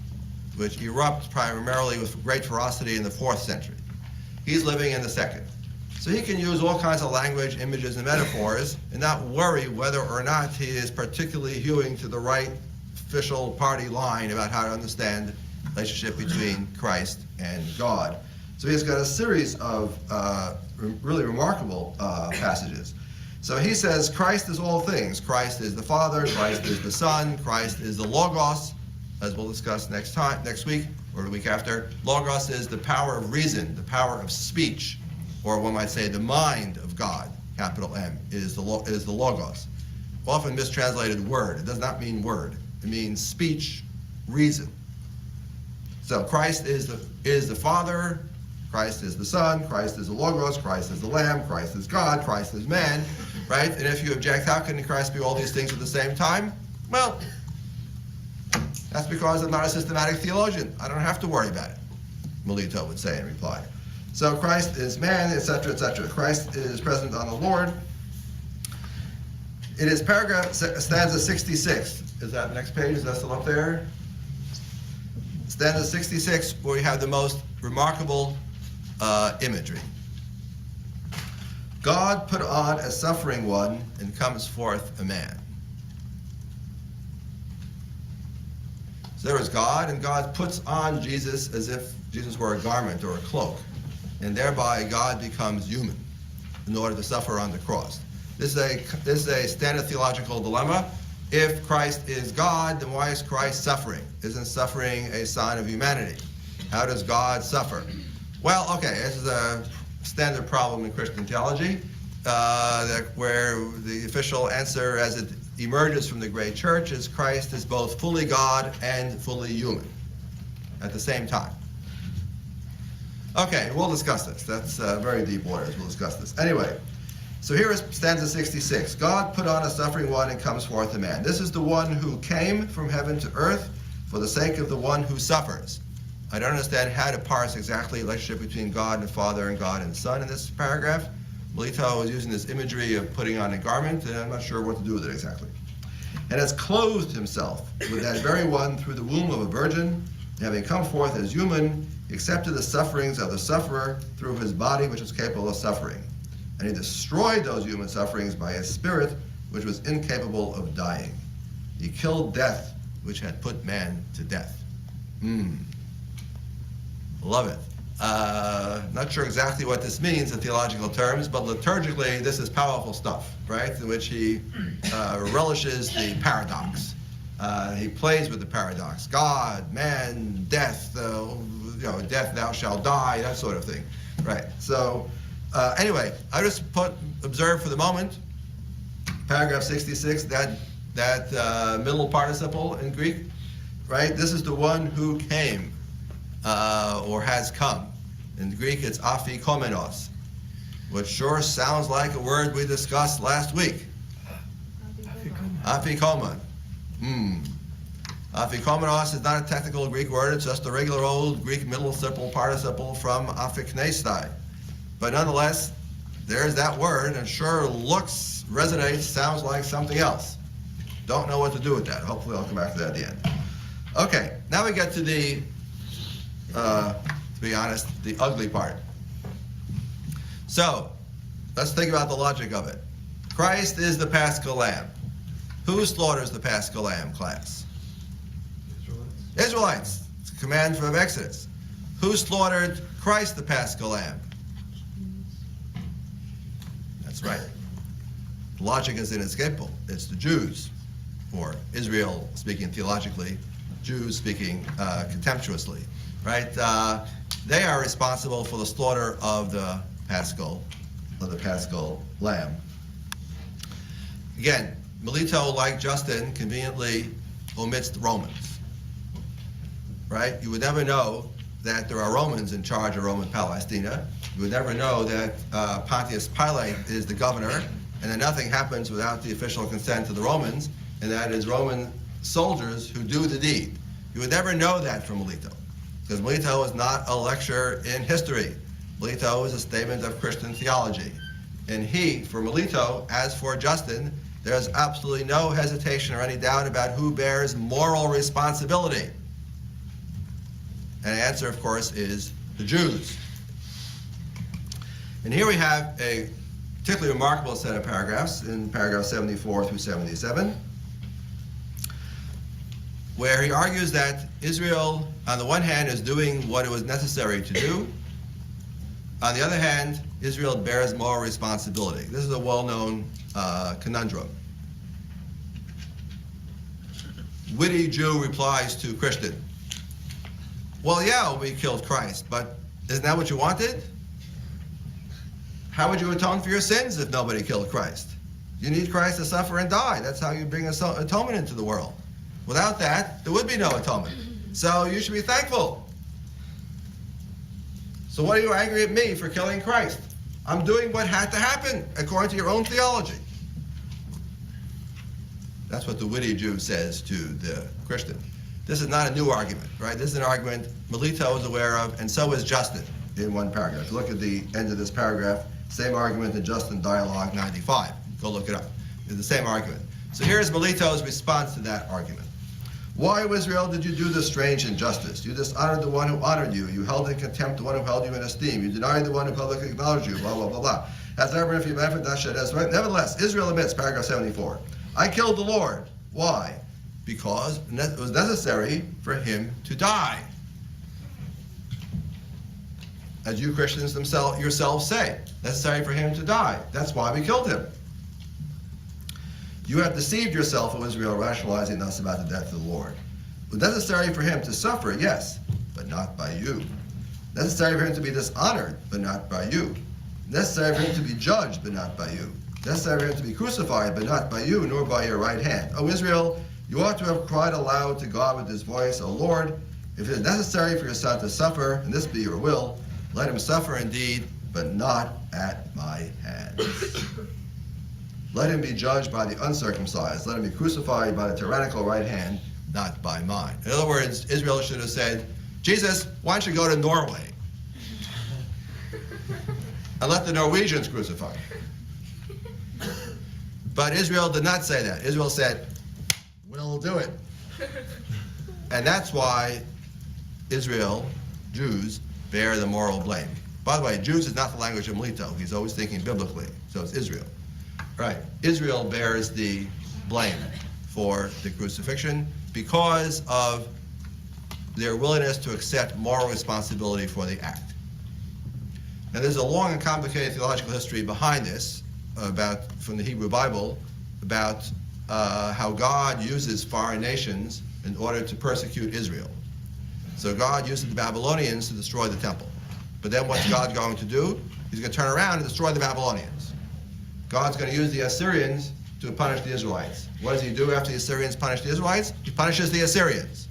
which erupt primarily with great ferocity in the 4th century. He's living in the second. So he can use all kinds of language, images, and metaphors and not worry whether or not he is particularly hewing to the right official party line about how to understand the relationship between Christ and God. So he's got a series of really remarkable passages. So he says Christ is all things. Christ is the Father, Christ is the Son, Christ is the Logos, as we'll discuss next week or the week after. Logos is the power of reason, the power of speech, or one might say the mind of God, capital M, is the Logos. Often mistranslated word. It does not mean word. It means speech, reason. So Christ is the Father, Christ is the Son, Christ is the Logos, Christ is the Lamb, Christ is God, Christ is man, right? And if you object, how can Christ be all these things at the same time? Well, that's because I'm not a systematic theologian. I don't have to worry about it, Melito would say in reply. So Christ is man, etc., etc. Christ is present on the Lord. It is stanza 66. Is that the next page? Is that still up there? Stanza 66, where we have the most remarkable imagery. God put on a suffering one and comes forth a man. So there is God, and God puts on Jesus as if Jesus were a garment or a cloak, and thereby God becomes human in order to suffer on the cross. This is a standard theological dilemma. If Christ is God, then why is Christ suffering? Isn't suffering a sign of humanity? How does God suffer? Well, okay, this is a standard problem in Christian theology, where the official answer as it emerges from the great church is Christ is both fully God and fully human at the same time. Okay, we'll discuss this. That's very deep waters. We'll discuss this. Anyway, so here is stanza 66. God put on a suffering one and comes forth a man. This is the one who came from heaven to earth for the sake of the one who suffers. I don't understand how to parse exactly the relationship between God and Father and God and Son in this paragraph. Melito is using this imagery of putting on a garment, and I'm not sure what to do with it exactly. And has clothed himself with that very one through the womb of a virgin, having come forth as human, accepted the sufferings of the sufferer through his body, which was capable of suffering. And he destroyed those human sufferings by his spirit, which was incapable of dying. He killed death, which had put man to death. Love it. Not sure exactly what this means in theological terms, but liturgically, this is powerful stuff, right? In which he relishes the paradox. He plays with the paradox. God, man, death, death thou shalt die, that sort of thing, right? So anyway, I just observe for the moment, paragraph 66, that middle participle in Greek, right? This is the one who came or has come. In Greek, it's afikomenos, which sure sounds like a word we discussed last week. Afikomen. Afikomenos is not a technical Greek word, it's just a regular old Greek middle simple participle from afiknestai. But nonetheless, there's that word, and sure looks, resonates, sounds like something else. Don't know what to do with that. Hopefully I'll come back to that at the end. Okay, now we get to the, to be honest, the ugly part. So, let's think about the logic of it. Christ is the Paschal Lamb. Who slaughters the Paschal Lamb, class? Israelites. It's a command from Exodus. Who slaughtered Christ the Paschal Lamb? That's right. The logic is inescapable. It's the Jews, or Israel speaking theologically, Jews speaking contemptuously, right? They are responsible for the slaughter of the Paschal Lamb. Again, Melito, like Justin, conveniently omits the Romans, right? You would never know that there are Romans in charge of Roman Palestina. You would never know that Pontius Pilate is the governor, and that nothing happens without the official consent of the Romans, and that it is Roman soldiers who do the deed. You would never know that from Melito, because Melito is not a lecture in history. Melito is a statement of Christian theology. And he, for Melito, as for Justin, there's absolutely no hesitation or any doubt about who bears moral responsibility. And the answer, of course, is the Jews. And here we have a particularly remarkable set of paragraphs in paragraph 74 through 77, where he argues that Israel, on the one hand, is doing what it was necessary to do. On the other hand, Israel bears moral responsibility. This is a well-known conundrum. Witty Jew replies to Christian, well, yeah, we killed Christ, but isn't that what you wanted? How would you atone for your sins if nobody killed Christ? You need Christ to suffer and die. That's how you bring atonement into the world. Without that, there would be no atonement. So you should be thankful. So what are you angry at me for killing Christ? I'm doing what had to happen according to your own theology. That's what the witty Jew says to the Christian. This is not a new argument, right? This is an argument Melito is aware of, and so is Justin in one paragraph. If you look at the end of this paragraph, same argument in Justin Dialogue 95. Go look it up. It's the same argument. So here's Melito's response to that argument. Why, O Israel, did you do this strange injustice? You dishonored the one who honored you. You held in contempt the one who held you in esteem. You denied the one who publicly acknowledged you, blah, blah, blah, blah. As ever, if you benefit, that should as right. Nevertheless, Israel admits, paragraph 74, I killed the Lord. Why? Because it was necessary for him to die. As you Christians yourselves say, necessary for him to die. That's why we killed him. You have deceived yourself, O Israel, rationalizing thus about the death of the Lord. It was necessary for him to suffer, yes, but not by you. Necessary for him to be dishonored, but not by you. Necessary for him to be judged, but not by you. Necessary for him to be crucified, but not by you, nor by your right hand. O Israel, you ought to have cried aloud to God with this voice, O Lord, if it is necessary for your son to suffer, and this be your will, let him suffer indeed, but not at my hands. Let him be judged by the uncircumcised. Let him be crucified by the tyrannical right hand, not by mine. In other words, Israel should have said, Jesus, why don't you go to Norway and let the Norwegians crucify him? But Israel did not say that. Israel said, we'll do it. And that's why Israel, Jews, bear the moral blame. By the way, Jews is not the language of Melito. He's always thinking biblically. So it's Israel. Right. Israel bears the blame for the crucifixion because of their willingness to accept moral responsibility for the act. Now, there's a long and complicated theological history behind this, from the Hebrew Bible, about how God uses foreign nations in order to persecute Israel. So God uses the Babylonians to destroy the temple. But then what's God going to do? He's going to turn around and destroy the Babylonians. God's going to use the Assyrians to punish the Israelites. What does he do after the Assyrians punish the Israelites? He punishes the Assyrians.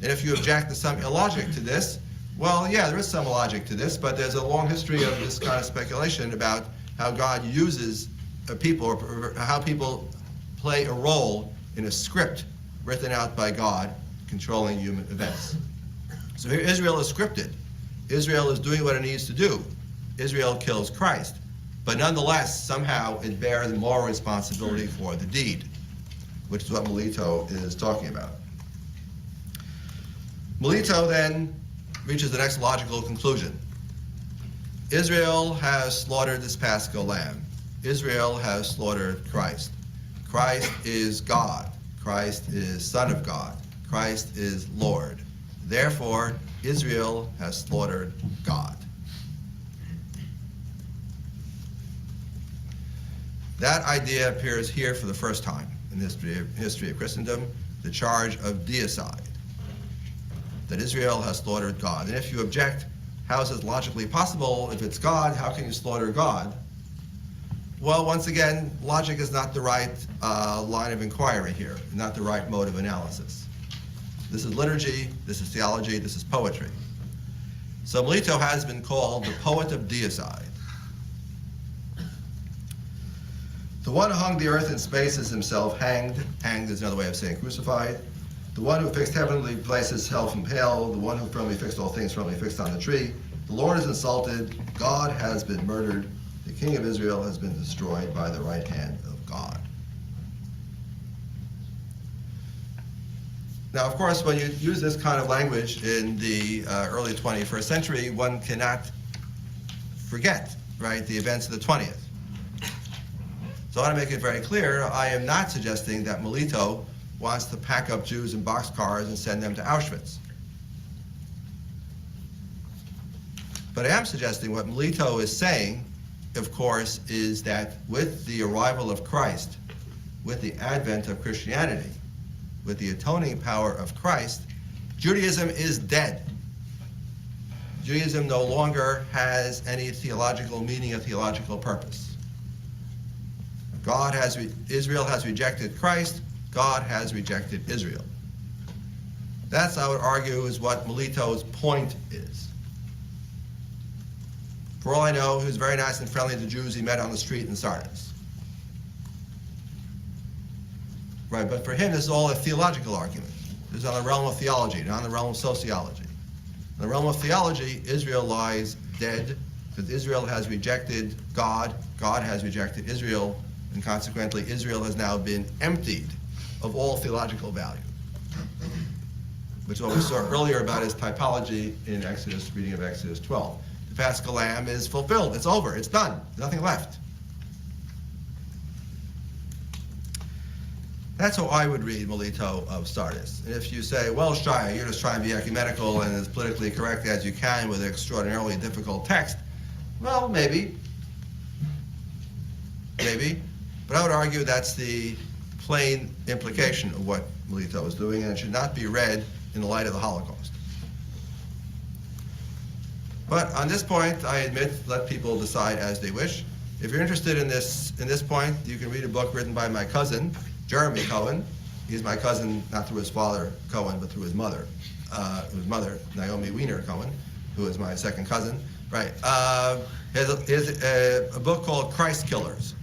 And if you object to some illogic to this, well, yeah, there is some logic to this, but there's a long history of this kind of speculation about how God uses people, or how people play a role in a script written out by God controlling human events. So here Israel is scripted. Israel is doing what it needs to do. Israel kills Christ. But nonetheless, somehow it bears moral responsibility for the deed, which is what Melito is talking about. Melito then reaches the next logical conclusion. Israel has slaughtered this Paschal lamb. Israel has slaughtered Christ. Christ is God. Christ is Son of God. Christ is Lord. Therefore, Israel has slaughtered God. That idea appears here for the first time in the history of Christendom, the charge of deicide, that Israel has slaughtered God. And if you object, how is this logically possible? If it's God, how can you slaughter God? Well, once again, logic is not the right line of inquiry here, not the right mode of analysis. This is liturgy, this is theology, this is poetry. So Melito has been called the poet of deicide. The one who hung the earth in space is himself hanged. Hanged is another way of saying crucified. The one who fixed heavenly places hell from hell. The one who firmly fixed all things firmly fixed on the tree. The Lord is insulted. God has been murdered. The King of Israel has been destroyed by the right hand of God. Now, of course, when you use this kind of language in the early 21st century, one cannot forget right, the events of the 20th. So I want to make it very clear, I am not suggesting that Melito wants to pack up Jews in boxcars and send them to Auschwitz. But I am suggesting what Melito is saying, of course, is that with the arrival of Christ, with the advent of Christianity, with the atoning power of Christ, Judaism is dead. Judaism no longer has any theological meaning or theological purpose. Israel has rejected Christ, God has rejected Israel. That's, I would argue, is what Melito's point is. For all I know, he was very nice and friendly to Jews he met on the street in Sardis. Right, but for him, this is all a theological argument. This is on the realm of theology, not on the realm of sociology. In the realm of theology, Israel lies dead, because Israel has rejected God, God has rejected Israel, and consequently, Israel has now been emptied of all theological value. Which is what we saw earlier about his typology in Exodus, reading of Exodus 12. The Paschal Lamb is fulfilled, it's over, it's done, nothing left. That's how I would read Melito of Sardis. And if you say, well, Shia, you're just trying to be ecumenical and as politically correct as you can with an extraordinarily difficult text, well, maybe. Maybe. But I would argue that's the plain implication of what Melito is doing, and it should not be read in the light of the Holocaust. But on this point, I admit, let people decide as they wish. If you're interested in this point, you can read a book written by my cousin, Jeremy Cohen. He's my cousin, not through his father, Cohen, but through his mother. Naomi Weiner Cohen, who is my second cousin. Right. He has a book called Christ Killers,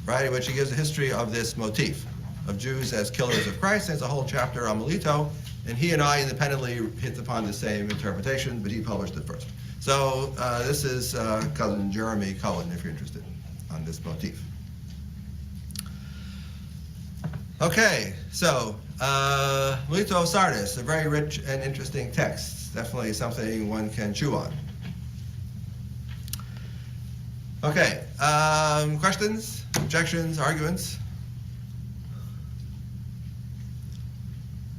right, in which he gives a history of this motif of Jews as killers of Christ. There's a whole chapter on Melito, and he and I independently hit upon the same interpretation, but he published it first. So this is cousin Jeremy Cohen, if you're interested, on this motif. Okay, so Melito of Sardis, a very rich and interesting text. Definitely something one can chew on. Okay, questions, objections, arguments?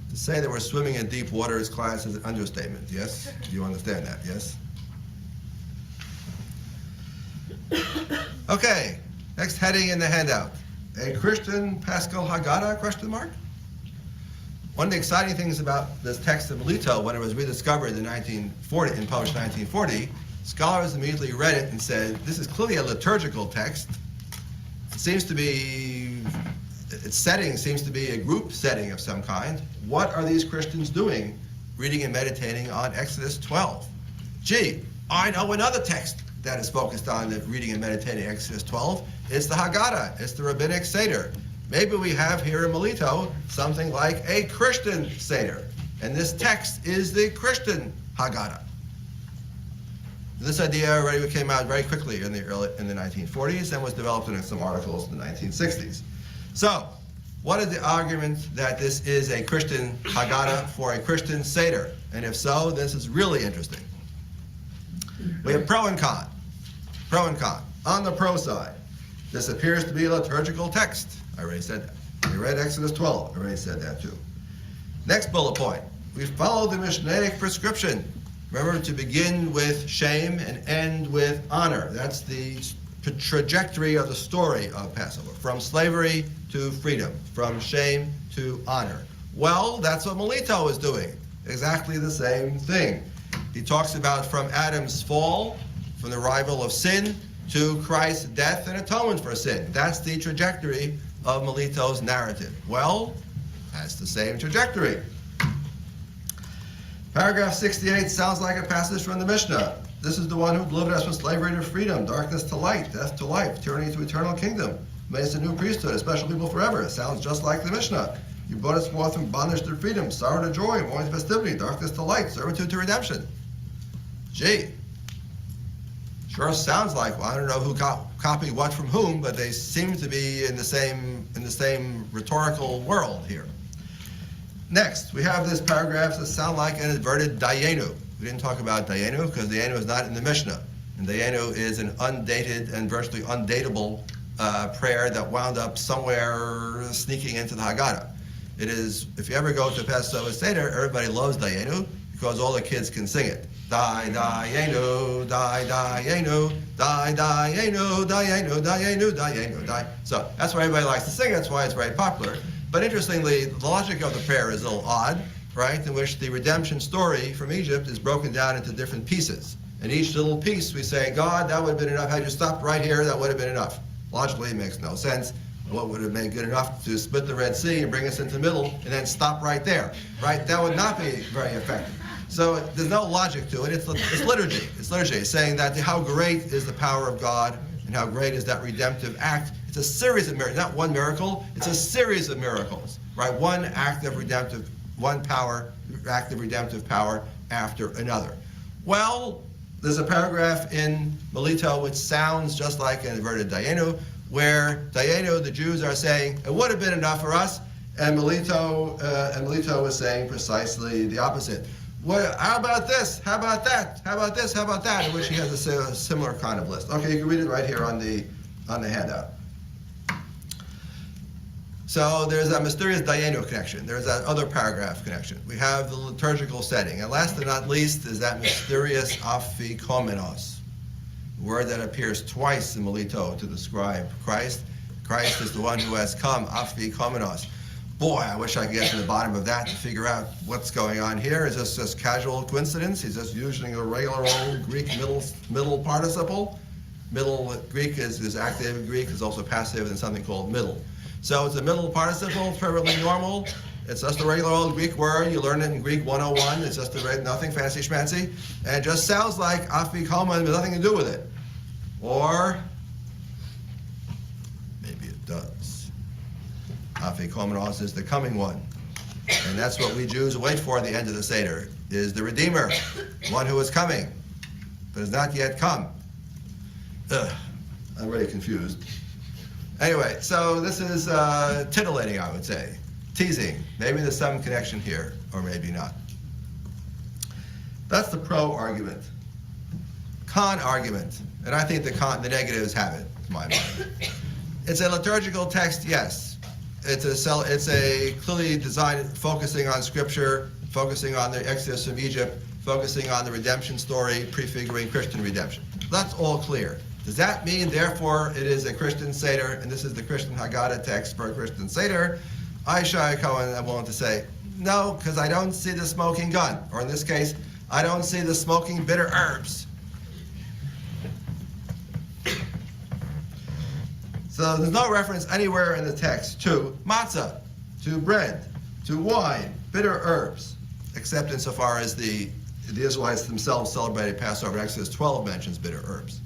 To say that we're swimming in deep waters, class, is an understatement, yes? Do you understand that, yes? Okay, next heading in the handout. A Christian Paschal Haggadah, question mark? One of the exciting things about this text of Melito, when it was rediscovered in 1940, and published in 1940, scholars immediately read it and said, this is clearly a liturgical text. It seems to be, its setting seems to be a group setting of some kind. What are these Christians doing reading and meditating on Exodus 12? Gee, I know another text that is focused on the reading and meditating Exodus 12. It's the Haggadah, it's the Rabbinic Seder. Maybe we have here in Melito something like a Christian Seder. And this text is the Christian Haggadah. This idea already came out very quickly in the 1940s and was developed in some articles in the 1960s. So, what is the argument that this is a Christian Haggadah for a Christian Seder? And if so, this is really interesting. We have pro and con. Pro and con. On the pro side, this appears to be a liturgical text. I already said that. We read Exodus 12. I already said that too. Next bullet point. We follow the Mishnaic prescription. Remember, to begin with shame and end with honor. That's the trajectory of the story of Passover. From slavery to freedom. From shame to honor. Well, that's what Melito is doing. Exactly the same thing. He talks about from Adam's fall, from the arrival of sin, to Christ's death and atonement for sin. That's the trajectory of Melito's narrative. Well, that's the same trajectory. Paragraph 68 sounds like a passage from the Mishnah. This is the one who delivered us from slavery to freedom, darkness to light, death to life, tyranny to eternal kingdom, made us a new priesthood, a special people forever. It sounds just like the Mishnah. You brought us forth from bondage to freedom, sorrow to joy, mourning to festivity, darkness to light, servitude to redemption. Gee, sure sounds like, well, I don't know who copied what from whom, but they seem to be in the same rhetorical world here. Next, we have this paragraph that sound like an inverted dayenu. We didn't talk about dayenu because dayenu is not in the Mishnah. And Dayenu is an undated and virtually undatable prayer that wound up somewhere sneaking into the Haggadah. It is, if you ever go to Passover Seder, everybody loves Dayenu because all the kids can sing it. Die, Dayenu, die, Dayenu, die, Dayenu, Dayenu, Dayenu, Dayenu, die. So that's why everybody likes to sing. That's why it's very popular. But interestingly, the logic of the prayer is a little odd, right? In which the redemption story from Egypt is broken down into different pieces. And each little piece we say, God, that would have been enough. Had you stopped right here, that would have been enough. Logically, it makes no sense. What would have been good enough to split the Red Sea and bring us into the middle and then stop right there, right? That would not be very effective. So there's no logic to it. It's liturgy. It's liturgy saying that how great is the power of God and how great is that redemptive act. It's a series of miracles, not one miracle. It's a series of miracles, right? One act of redemptive, one act of redemptive power after another. Well, there's a paragraph in Melito which sounds just like an inverted Dayenu, where Dayenu, the Jews are saying, it would have been enough for us, and Melito was saying precisely the opposite. Well, how about this? How about that? How about this? How about that? In which he has a similar kind of list. Okay, you can read it right here on the handout. So there's that mysterious Dayenu connection. There's that other paragraph connection. We have the liturgical setting. And last but not least is that mysterious afikomenos, word that appears twice in Melito to describe Christ. Christ is the one who has come, afikomenos. Boy, I wish I could get to the bottom of that to figure out what's going on here. Is this just casual coincidence? He's just using a regular old Greek middle participle. Middle Greek is active, Greek is also passive, and something called middle. So it's a middle participle, it's perfectly normal. It's just a regular old Greek word. You learn it in Greek 101. It's just nothing fancy schmancy. And it just sounds like afikomen with nothing to do with it. Or maybe it does. Afikomenos is the coming one. And that's what we Jews wait for at the end of the Seder, is the Redeemer, one who is coming, but has not yet come. I'm really confused. Anyway, so this is titillating, I would say. Teasing. Maybe there's some connection here, or maybe not. That's the pro argument. Con argument. And I think the negatives have it, to my mind. It's a liturgical text, yes. It's a clearly designed, focusing on Scripture, focusing on the Exodus from Egypt, focusing on the redemption story, prefiguring Christian redemption. That's all clear. Does that mean, therefore, it is a Christian Seder, and this is the Christian Haggadah text for a Christian Seder? I, Shai Cohen, am willing to say, no, because I don't see the smoking gun. Or in this case, I don't see the smoking bitter herbs. So there's no reference anywhere in the text to matzah, to bread, to wine, bitter herbs, except insofar as the Israelites themselves celebrated Passover. Exodus 12 mentions bitter herbs.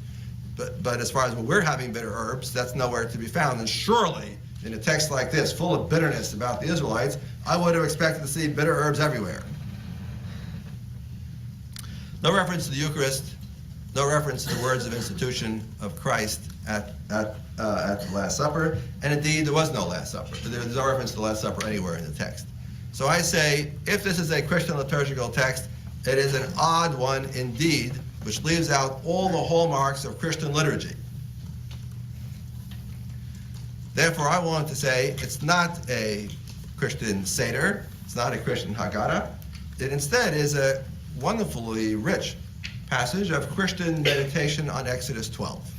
But as far as when we're having bitter herbs, that's nowhere to be found. And surely, in a text like this, full of bitterness about the Israelites, I would have expected to see bitter herbs everywhere. No reference to the Eucharist, no reference to the words of institution of Christ at the Last Supper, and indeed there was no Last Supper. There's no reference to the Last Supper anywhere in the text. So I say, if this is a Christian liturgical text, it is an odd one indeed, which leaves out all the hallmarks of Christian liturgy. Therefore, I want to say it's not a Christian Seder, it's not a Christian Haggadah. It instead is a wonderfully rich passage of Christian meditation on Exodus 12,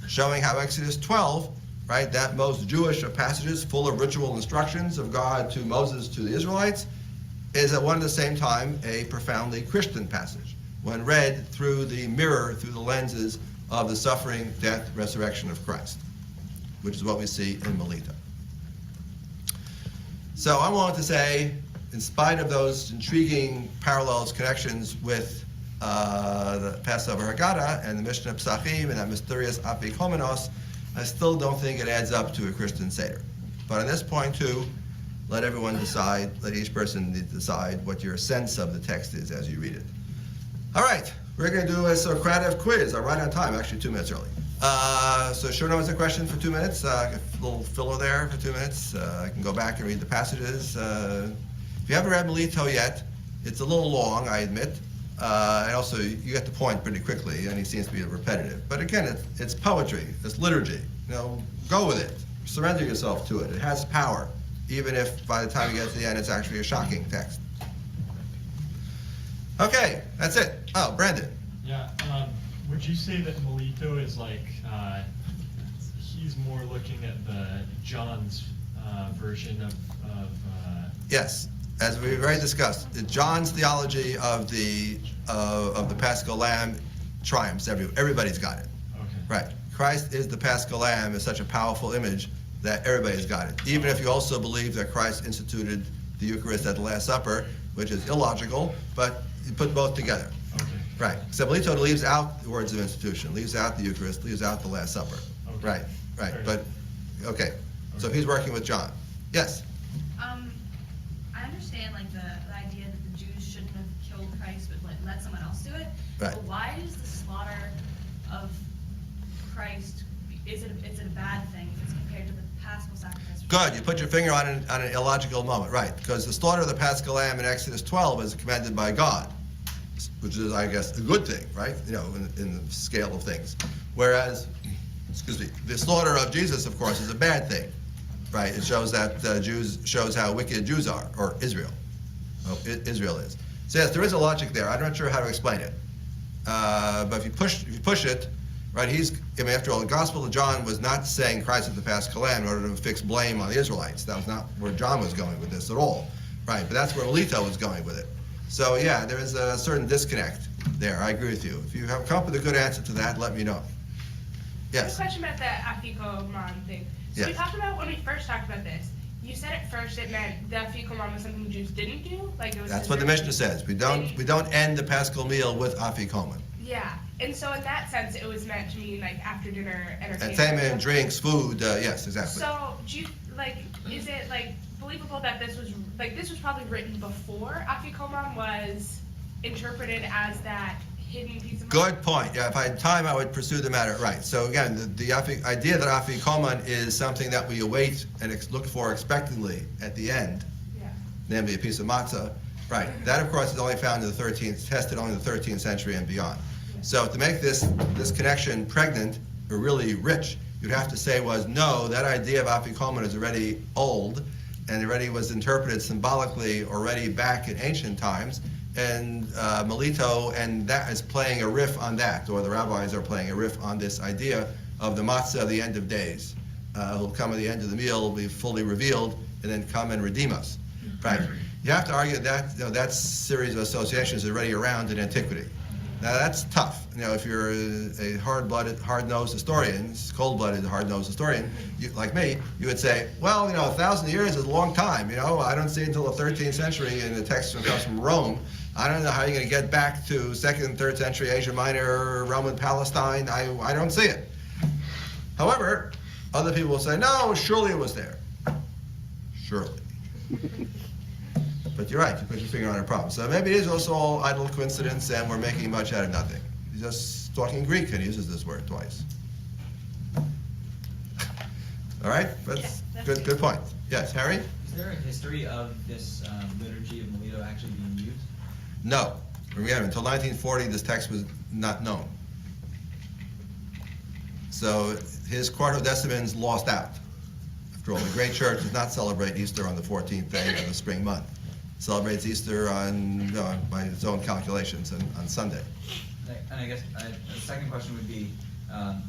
showing how Exodus 12, right, that most Jewish of passages full of ritual instructions of God to Moses to the Israelites, is at one and the same time a profoundly Christian passage when read through the mirror, through the lenses of the suffering, death, resurrection of Christ, which is what we see in Melito. So I wanted to say, in spite of those intriguing parallels, connections with the Passover Haggadah and the Mishnah Psachim and that mysterious afikomenos, I still don't think it adds up to a Christian Seder. But on this point too, let everyone decide, let each person decide what your sense of the text is as you read it. All right, we're going to do a Socratic quiz. I'm right on time, actually 2 minutes early. So sure knows a question for 2 minutes. A little filler there for 2 minutes. I can go back and read the passages. If you haven't read Melito yet, it's a little long, I admit. And also, you get the point pretty quickly, and he seems to be repetitive. But again, it's poetry, it's liturgy. You know, go with it. Surrender yourself to it. It has power, even if by the time you get to the end, it's actually a shocking text. Okay, that's it. Oh, Brandon. Yeah, would you say that Melito is like, he's more looking at the John's version of Yes, as we've already discussed, John's theology of the Paschal Lamb triumphs. Everybody's got it. okay. Right. Christ is the Paschal Lamb is such a powerful image that everybody's got it. Even if you also believe that Christ instituted the Eucharist at the Last Supper, which is illogical, but you put both together. Okay. Right. So Melito leaves out the words of institution, leaves out the Eucharist, leaves out the Last Supper. Okay. Right. Right. Fair But okay. So he's working with John. Yes. I understand like the idea that the Jews shouldn't have killed Christ, but let someone else do it. Right. But why is the slaughter of Christ, is it a bad thing if it's compared to the Paschal sacrifice? Good. You put your finger on an illogical moment. Right. Because the slaughter of the Paschal Lamb in Exodus 12 is commanded by God, which is, I guess, a good thing, right? You know, in the scale of things. Whereas, excuse me, the slaughter of Jesus, of course, is a bad thing. Right, it shows that shows how wicked Jews are, or Israel. Israel is. So yes, there is a logic there. I'm not sure how to explain it, but if you push it, right? After all, the Gospel of John was not saying Christ is the Paschal Lamb in order to fix blame on the Israelites. That was not where John was going with this at all, right? But that's where Melito was going with it. So yeah, there is a certain disconnect there. I agree with you. If you have come up with a good answer to that, let me know. Yes. A question about the Afikoman thing. So we Yes. talked about when we first talked about this. You said at first it meant the Afikoman was something the Jews didn't do, like it was. That's what the Mishnah says. We don't end the Paschal meal with afikomen. Yeah, and so in that sense, it was meant to mean like after dinner entertainment. Entertainment, drinks, food. Yes, exactly. So do you is it like believable that this was probably written before Afikoman was interpreted as that hidden piece of. Good point. Yeah, if I had time, I would pursue the matter. Right. So again, the idea that afikoman is something that we await and look for expectantly at the end, Yeah. namely a piece of matzah. Right. That, of course, is only found in the 13th, tested only in the 13th century and beyond. So to make this connection pregnant or really rich, you'd have to say no, that idea of afikoman is already old and already was interpreted symbolically already back in ancient times. And Melito, and that is playing a riff on that, or the rabbis are playing a riff on this idea of the matzah of the end of days. Who'll come at the end of the meal, will be fully revealed, and then come and redeem us. Right? You have to argue that that series of associations is already around in antiquity. Now that's tough. If you're a hard-blooded, hard-nosed historian, cold-blooded, hard-nosed historian, like me, you would say, well, 1,000 years is a long time. I don't see until the 13th century, and the text comes from Rome. I don't know how you're going to get back to 2nd and 3rd century Asia Minor, Roman Palestine. I don't see it. However, other people will say, no, surely it was there. Surely. But you're right, you put your finger on a problem. So maybe it is also all idle coincidence and we're making much out of nothing. He's just talking Greek and he uses this word twice. All right, that's good point. Yes, Harry? Is there a history of this liturgy of Melito actually being used? No. Remember, until 1940, this text was not known. So his Quartodecimans lost out. After all, the great church does not celebrate Easter on the 14th day of the spring month. It celebrates Easter by its own calculations on Sunday. And I guess the second question would be,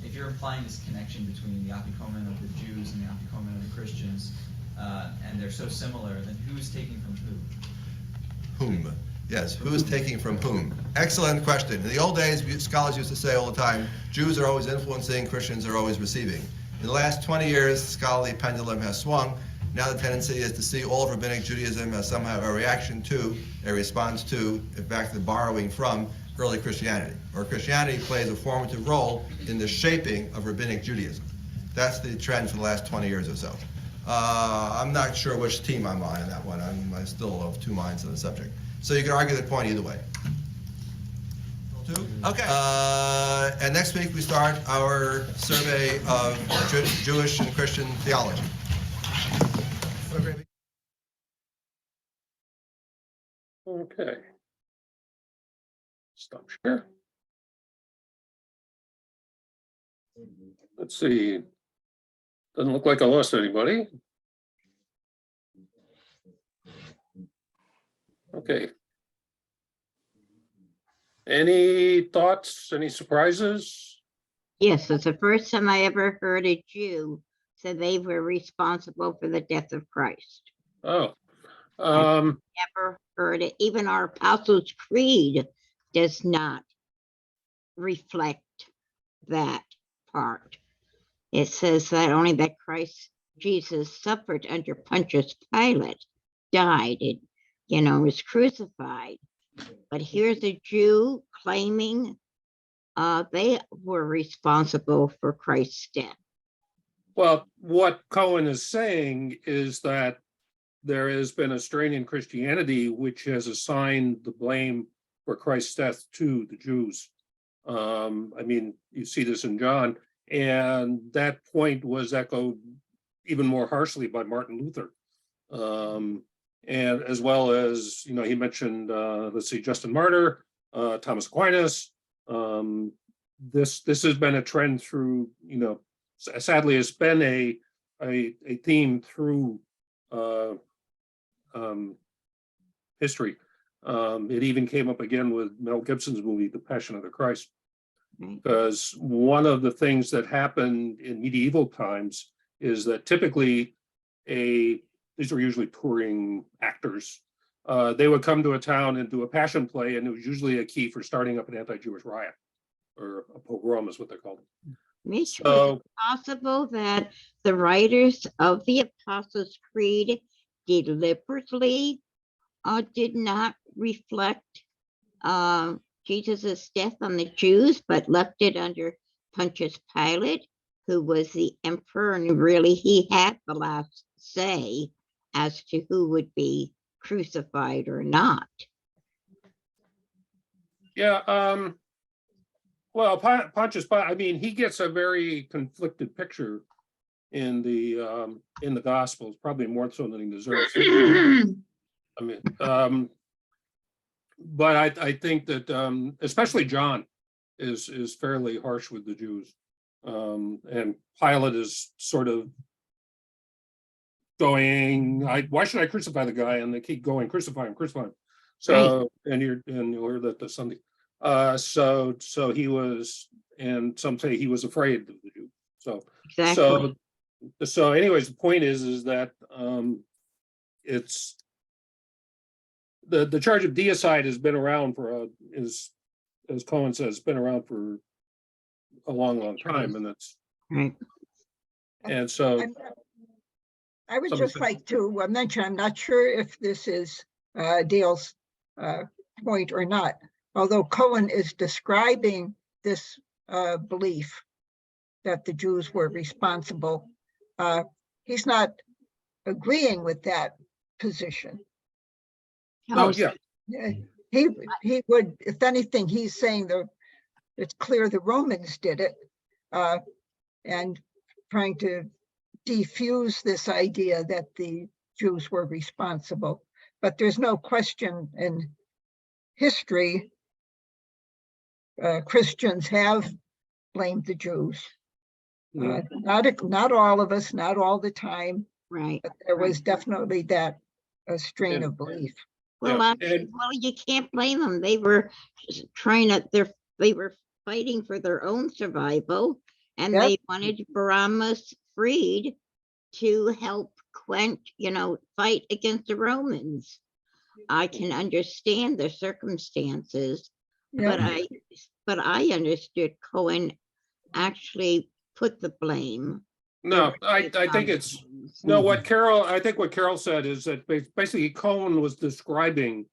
if you're implying this connection between the afikomen of the Jews and the afikomen of the Christians, and they're so similar, then who's taking from who? Whom? Yes, who is taking from whom? Excellent question. In the old days, scholars used to say all the time, Jews are always influencing, Christians are always receiving. In the last 20 years, the scholarly pendulum has swung. Now the tendency is to see all of Rabbinic Judaism as somehow a reaction to, a response to, in fact, the borrowing from early Christianity. Or Christianity plays a formative role in the shaping of Rabbinic Judaism. That's the trend for the last 20 years or so. I'm not sure which team I'm on in that one. I'm still of two minds on the subject. So you can argue the point either way. Okay. And next week we start our survey of Jewish and Christian theology. Okay. Stop share. Let's see. Doesn't look like I lost anybody. Okay. Any thoughts, any surprises? Yes, it's the first time I ever heard a Jew say they were responsible for the death of Christ. Oh, Never heard it. Even our Apostles' Creed does not reflect that part. It says that only that Christ Jesus suffered under Pontius Pilate, died, and was crucified. But here's a Jew claiming they were responsible for Christ's death. well, what Cohen is saying is that there has been a strain in Christianity which has assigned the blame for Christ's death to the Jews. I mean, you see this in John, and that point was echoed even more harshly by Martin Luther. And as well as, he mentioned, let's see, Justin Martyr, Thomas Aquinas. This has been a trend through, sadly, it's been a theme through history. It even came up again with Mel Gibson's movie, The Passion of the Christ, because one of the things that happened in medieval times is that typically these were usually touring actors. They would come to a town and do a passion play, and it was usually a key for starting up an anti-Jewish riot, or a pogrom is what they're called. Mitch, was it possible that the writers of the Apostles' Creed deliberately did not reflect Jesus' death on the Jews, but left it under Pontius Pilate, who was the emperor, and really he had the last say as to who would be crucified or not? Yeah, well, Pontius Pilate, I mean, he gets a very conflicted picture in the Gospels, probably more so than he deserves. I mean, but I think that especially John is fairly harsh with the Jews, and Pilate is sort of going, why should I crucify the guy? And they keep going, crucify him. So, and you'll hear that the Sunday. So he was, and some say he was afraid of the Jews. So Exactly. So anyways, the point is that it's the charge of deicide has been around for as Cohen says, been around for a long time, and that's Right. and so I would Somebody just said- like to mention, I'm not sure if this is Dale's point or not, although Cohen is describing this belief that the Jews were responsible. He's not agreeing with that position. oh yeah, He would, if anything, he's saying it's clear the Romans did it, and trying to defuse this idea that the Jews were responsible. But there's no question in history, Christians have blamed the Jews. Not all of us, not all the time, Right. but there was definitely that strain Yeah. of belief. Well, Yeah, actually, and- well, you can't blame them. They were they were fighting for their own survival, and Yep. they wanted Barabbas freed to help quench, fight against the Romans. I can understand the circumstances, Yeah. but I understood Cohen actually put the blame. no, I think it's no. I think what Carol said is that basically Cohen was describing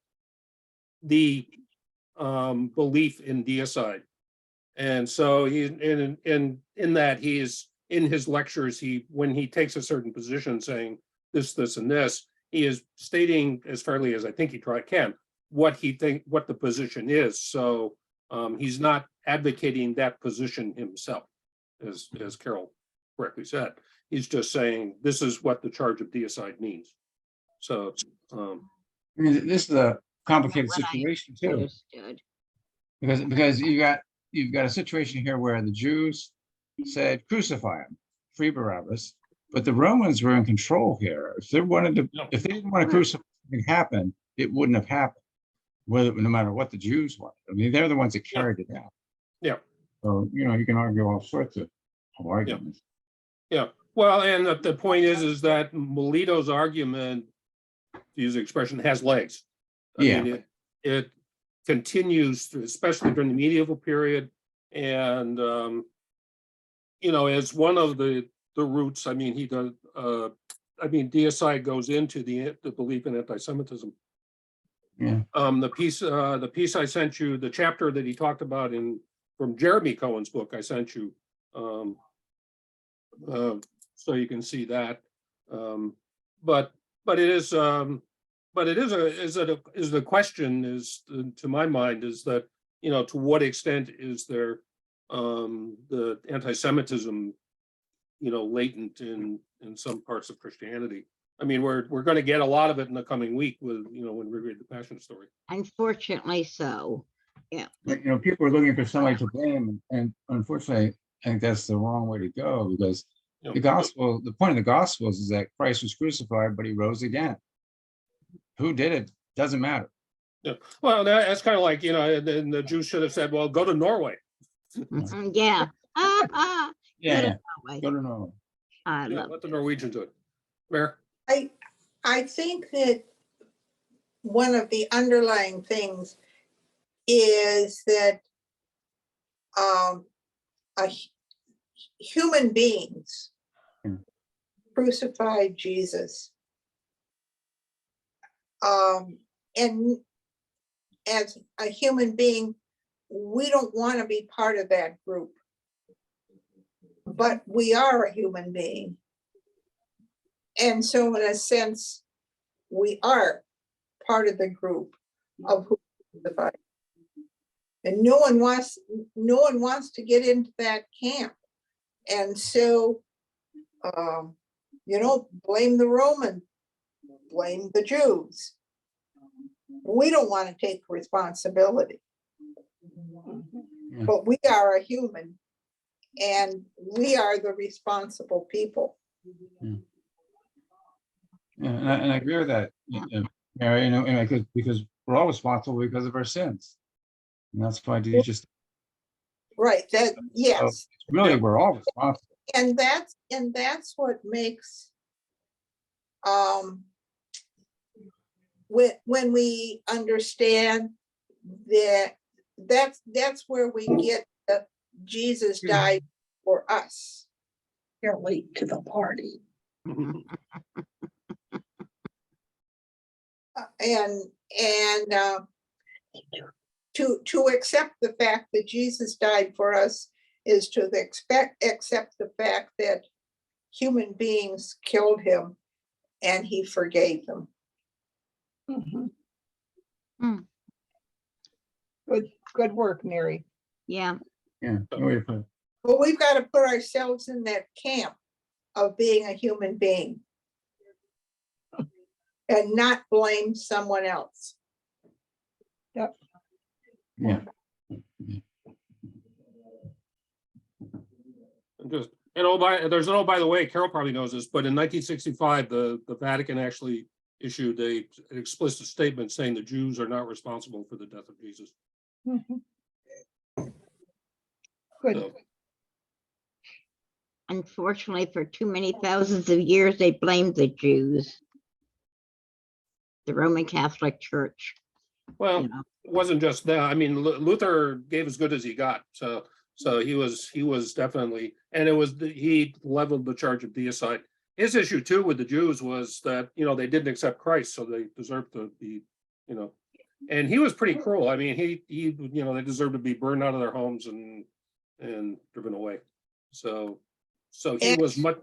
the belief in deicide, and so he in that he is in his lectures, when he takes a certain position saying this and this, he is stating as fairly as I think he can what the position is. So he's not advocating that position himself, as Carol correctly said. He's just saying this is what the charge of deicide means. So I mean, this is a complicated What I situation too. Understood. Because you've got a situation here where the Jews said crucify him, free Barabbas, but the Romans were in control here. If they didn't want to crucify something happen, it wouldn't have happened, no matter what the Jews wanted. I mean, they're the ones that carried it out. Yeah. So, you can argue all sorts of arguments. Yeah, well, and the point is that Melito's argument, to use the expression, has legs. I mean, it continues, especially during the medieval period, and as one of the roots. I mean, he does. Deicide goes into the belief in anti-Semitism. Yeah. The piece I sent you, the chapter that he talked about from Jeremy Cohen's book, I sent you. So you can see that, but the question is, to my mind, is that, to what extent is there the anti-Semitism, latent in some parts of Christianity. I mean, we're going to get a lot of it in the coming week with, when we read the Passion story. Unfortunately so, yeah. People are looking for somebody to blame, and unfortunately, I think that's the wrong way to go, because the point of the Gospels is that Christ was crucified, but he rose again. Who did it? Doesn't matter. Yeah. Well, that's kind of like, and the Jews should have said, well, go to Norway. Yeah. Yeah. Go to Norway. Let the Norwegians do it. Mayor? I think that one of the underlying things is that human beings crucified Jesus. And as a human being, we don't want to be part of that group. But we are a human being. And so in a sense, we are part of the group of who crucified. And no one wants to get into that camp. And so, blame the Roman, blame the Jews. We don't want to take responsibility. But we are a human, and we are the responsible people. Yeah, and I agree with that, Mary, because we're all responsible because of our sins. And that's why Jesus. Right, yes. So really, we're all responsible. And that's what makes when we understand that's where we get Jesus died for us. You're late to the party. To accept the fact that Jesus died for us is to accept the fact that human beings killed him and he forgave them. Good work, Mary. Yeah. Yeah. But we've got to put ourselves in that camp of being a human being and not blame someone else. Yep. Yeah. By the way, Carol probably knows this, but in 1965, the Vatican actually issued an explicit statement saying the Jews are not responsible for the death of Jesus. Good. So, Unfortunately, for too many thousands of years, they blamed the Jews, the Roman Catholic Church. well, it wasn't just that. I mean, Luther gave as good as he got. So he was definitely, and he leveled the charge of deicide. His issue too with the Jews was that, they didn't accept Christ, so they deserved to be, and he was pretty cruel. I mean, he they deserved to be burned out of their homes and driven away. So he was much.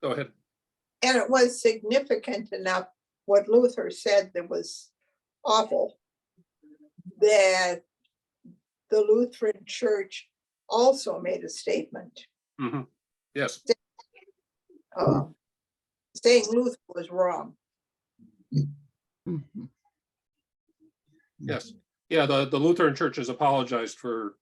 Go ahead. And it was significant enough what Luther said that was awful, that the Lutheran Church also made a statement. Mm-hmm. Yes. Saying Luther was wrong. Yes. Yeah, the Lutheran Church has apologized for.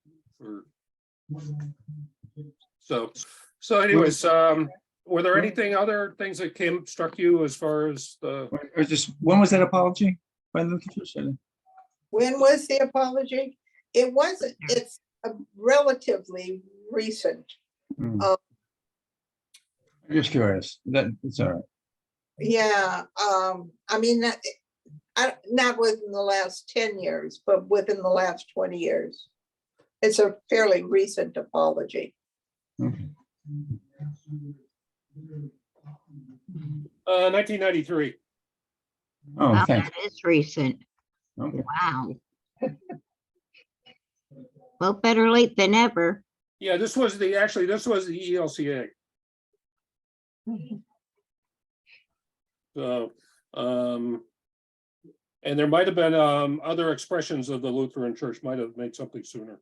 So anyways, were there anything other things that struck you as far as the, Or just, when was that apology? By the Lutheran Church? When was the apology? It wasn't, it's relatively recent. Hmm. Uh, I'm just curious. It's all right. Yeah, I mean, not within the last 10 years, but within the last 20 years. It's a fairly recent apology. Okay. 1993? Oh, Wow, thanks. that is recent. Okay. Wow. Well, better late than never. Yeah, this was the ELCA. So, and there might have been other expressions of the Lutheran Church might have made something sooner.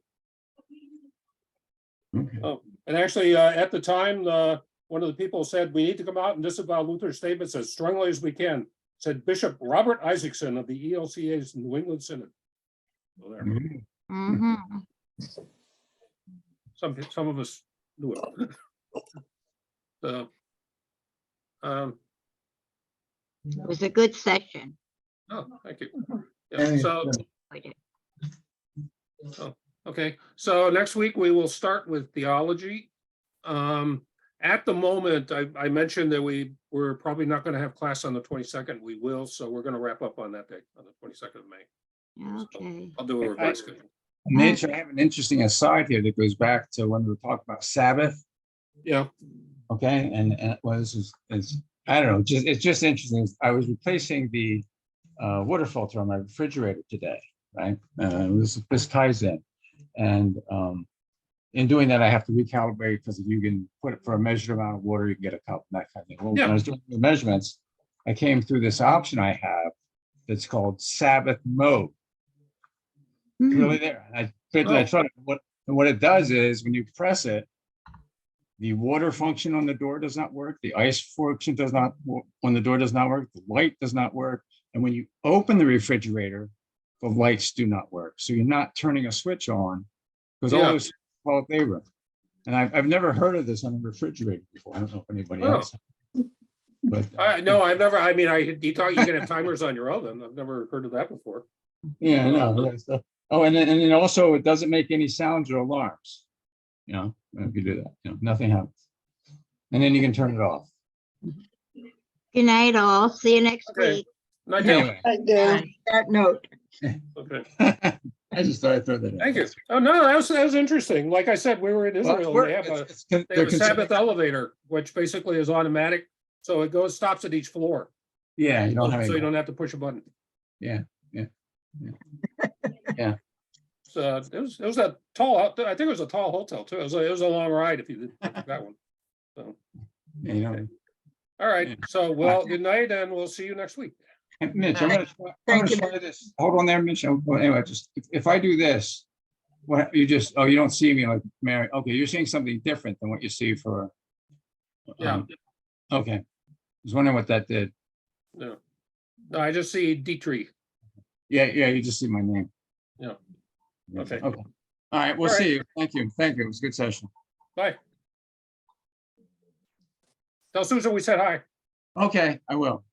Okay. Oh, and actually, at the time, one of the people said, we need to come out and disavow Luther's statements as strongly as we can, said Bishop Robert Isaacson of the ELCA's New England Synod. So there. Mhm. Mhm. Some of us knew it. So, It was a good session. oh, thank you. Yeah, so, okay, so next week we will start with theology. At the moment, I mentioned that we're probably not going to have class on the 22nd. We will, so we're going to wrap up on that day, on the 22nd of May. Okay. I'll do a revised schedule. Mitch, I have an interesting aside here that goes back to when we were talking about Sabbath. Yeah, Okay, and well, this is I don't know, it's just interesting. I was replacing the water filter on my refrigerator today, right? This ties in, and in doing that, I have to recalibrate because you can put it for a measured amount of water, you can get a cup, that kind of thing. Well, when Yeah. I was doing the measurements, I came through this option I have that's called Sabbath mode. It's really there. And I tried it. What it does is when you press it, the water function on the door does not work. The ice function does not, when the door does not work, the light does not work. And when you open the refrigerator, the lights do not work. So you're not turning a switch on because all Yeah. those call they were. And I've never heard of this on a refrigerator before. I don't know if anybody Oh. else. But no, I've never, I mean, you thought you can have timers on your oven. I've never heard of that before. yeah, no. Oh, and then also it doesn't make any sounds or alarms. You know, if you do that, nothing happens. And then you can turn it off. Good night, all. See you next Okay. week. Night, Dale. Anyway, I do. On that note, Okay, I just thought I'd throw that in. thank you. Oh, no, that was interesting. Like I said, we were in Well, Israel. They have they're a Sabbath elevator, which basically is automatic. So it stops at each floor. Yeah, you don't have So any. you don't have to push a button. Yeah. So it was a tall, I think it was a tall hotel too. It was a long ride if you did that one. So, Yeah, you know. all right. Yeah. So, well, good night and we'll see you next week. Hey, Mitch, I'm gonna Thank you. try this. Hold on there, Mitch. Well, anyway, just if I do this, what you just, you don't see me like Mary. Okay, you're seeing something different than what you see for. Yeah. Okay. I was wondering what that did. No, I just see Dietrich. Yeah, you just see my name. Yeah. Okay. Okay. All right, we'll All right. see you. Thank you. It was a good session. Bye. Tell Susan we said hi. Okay, I will.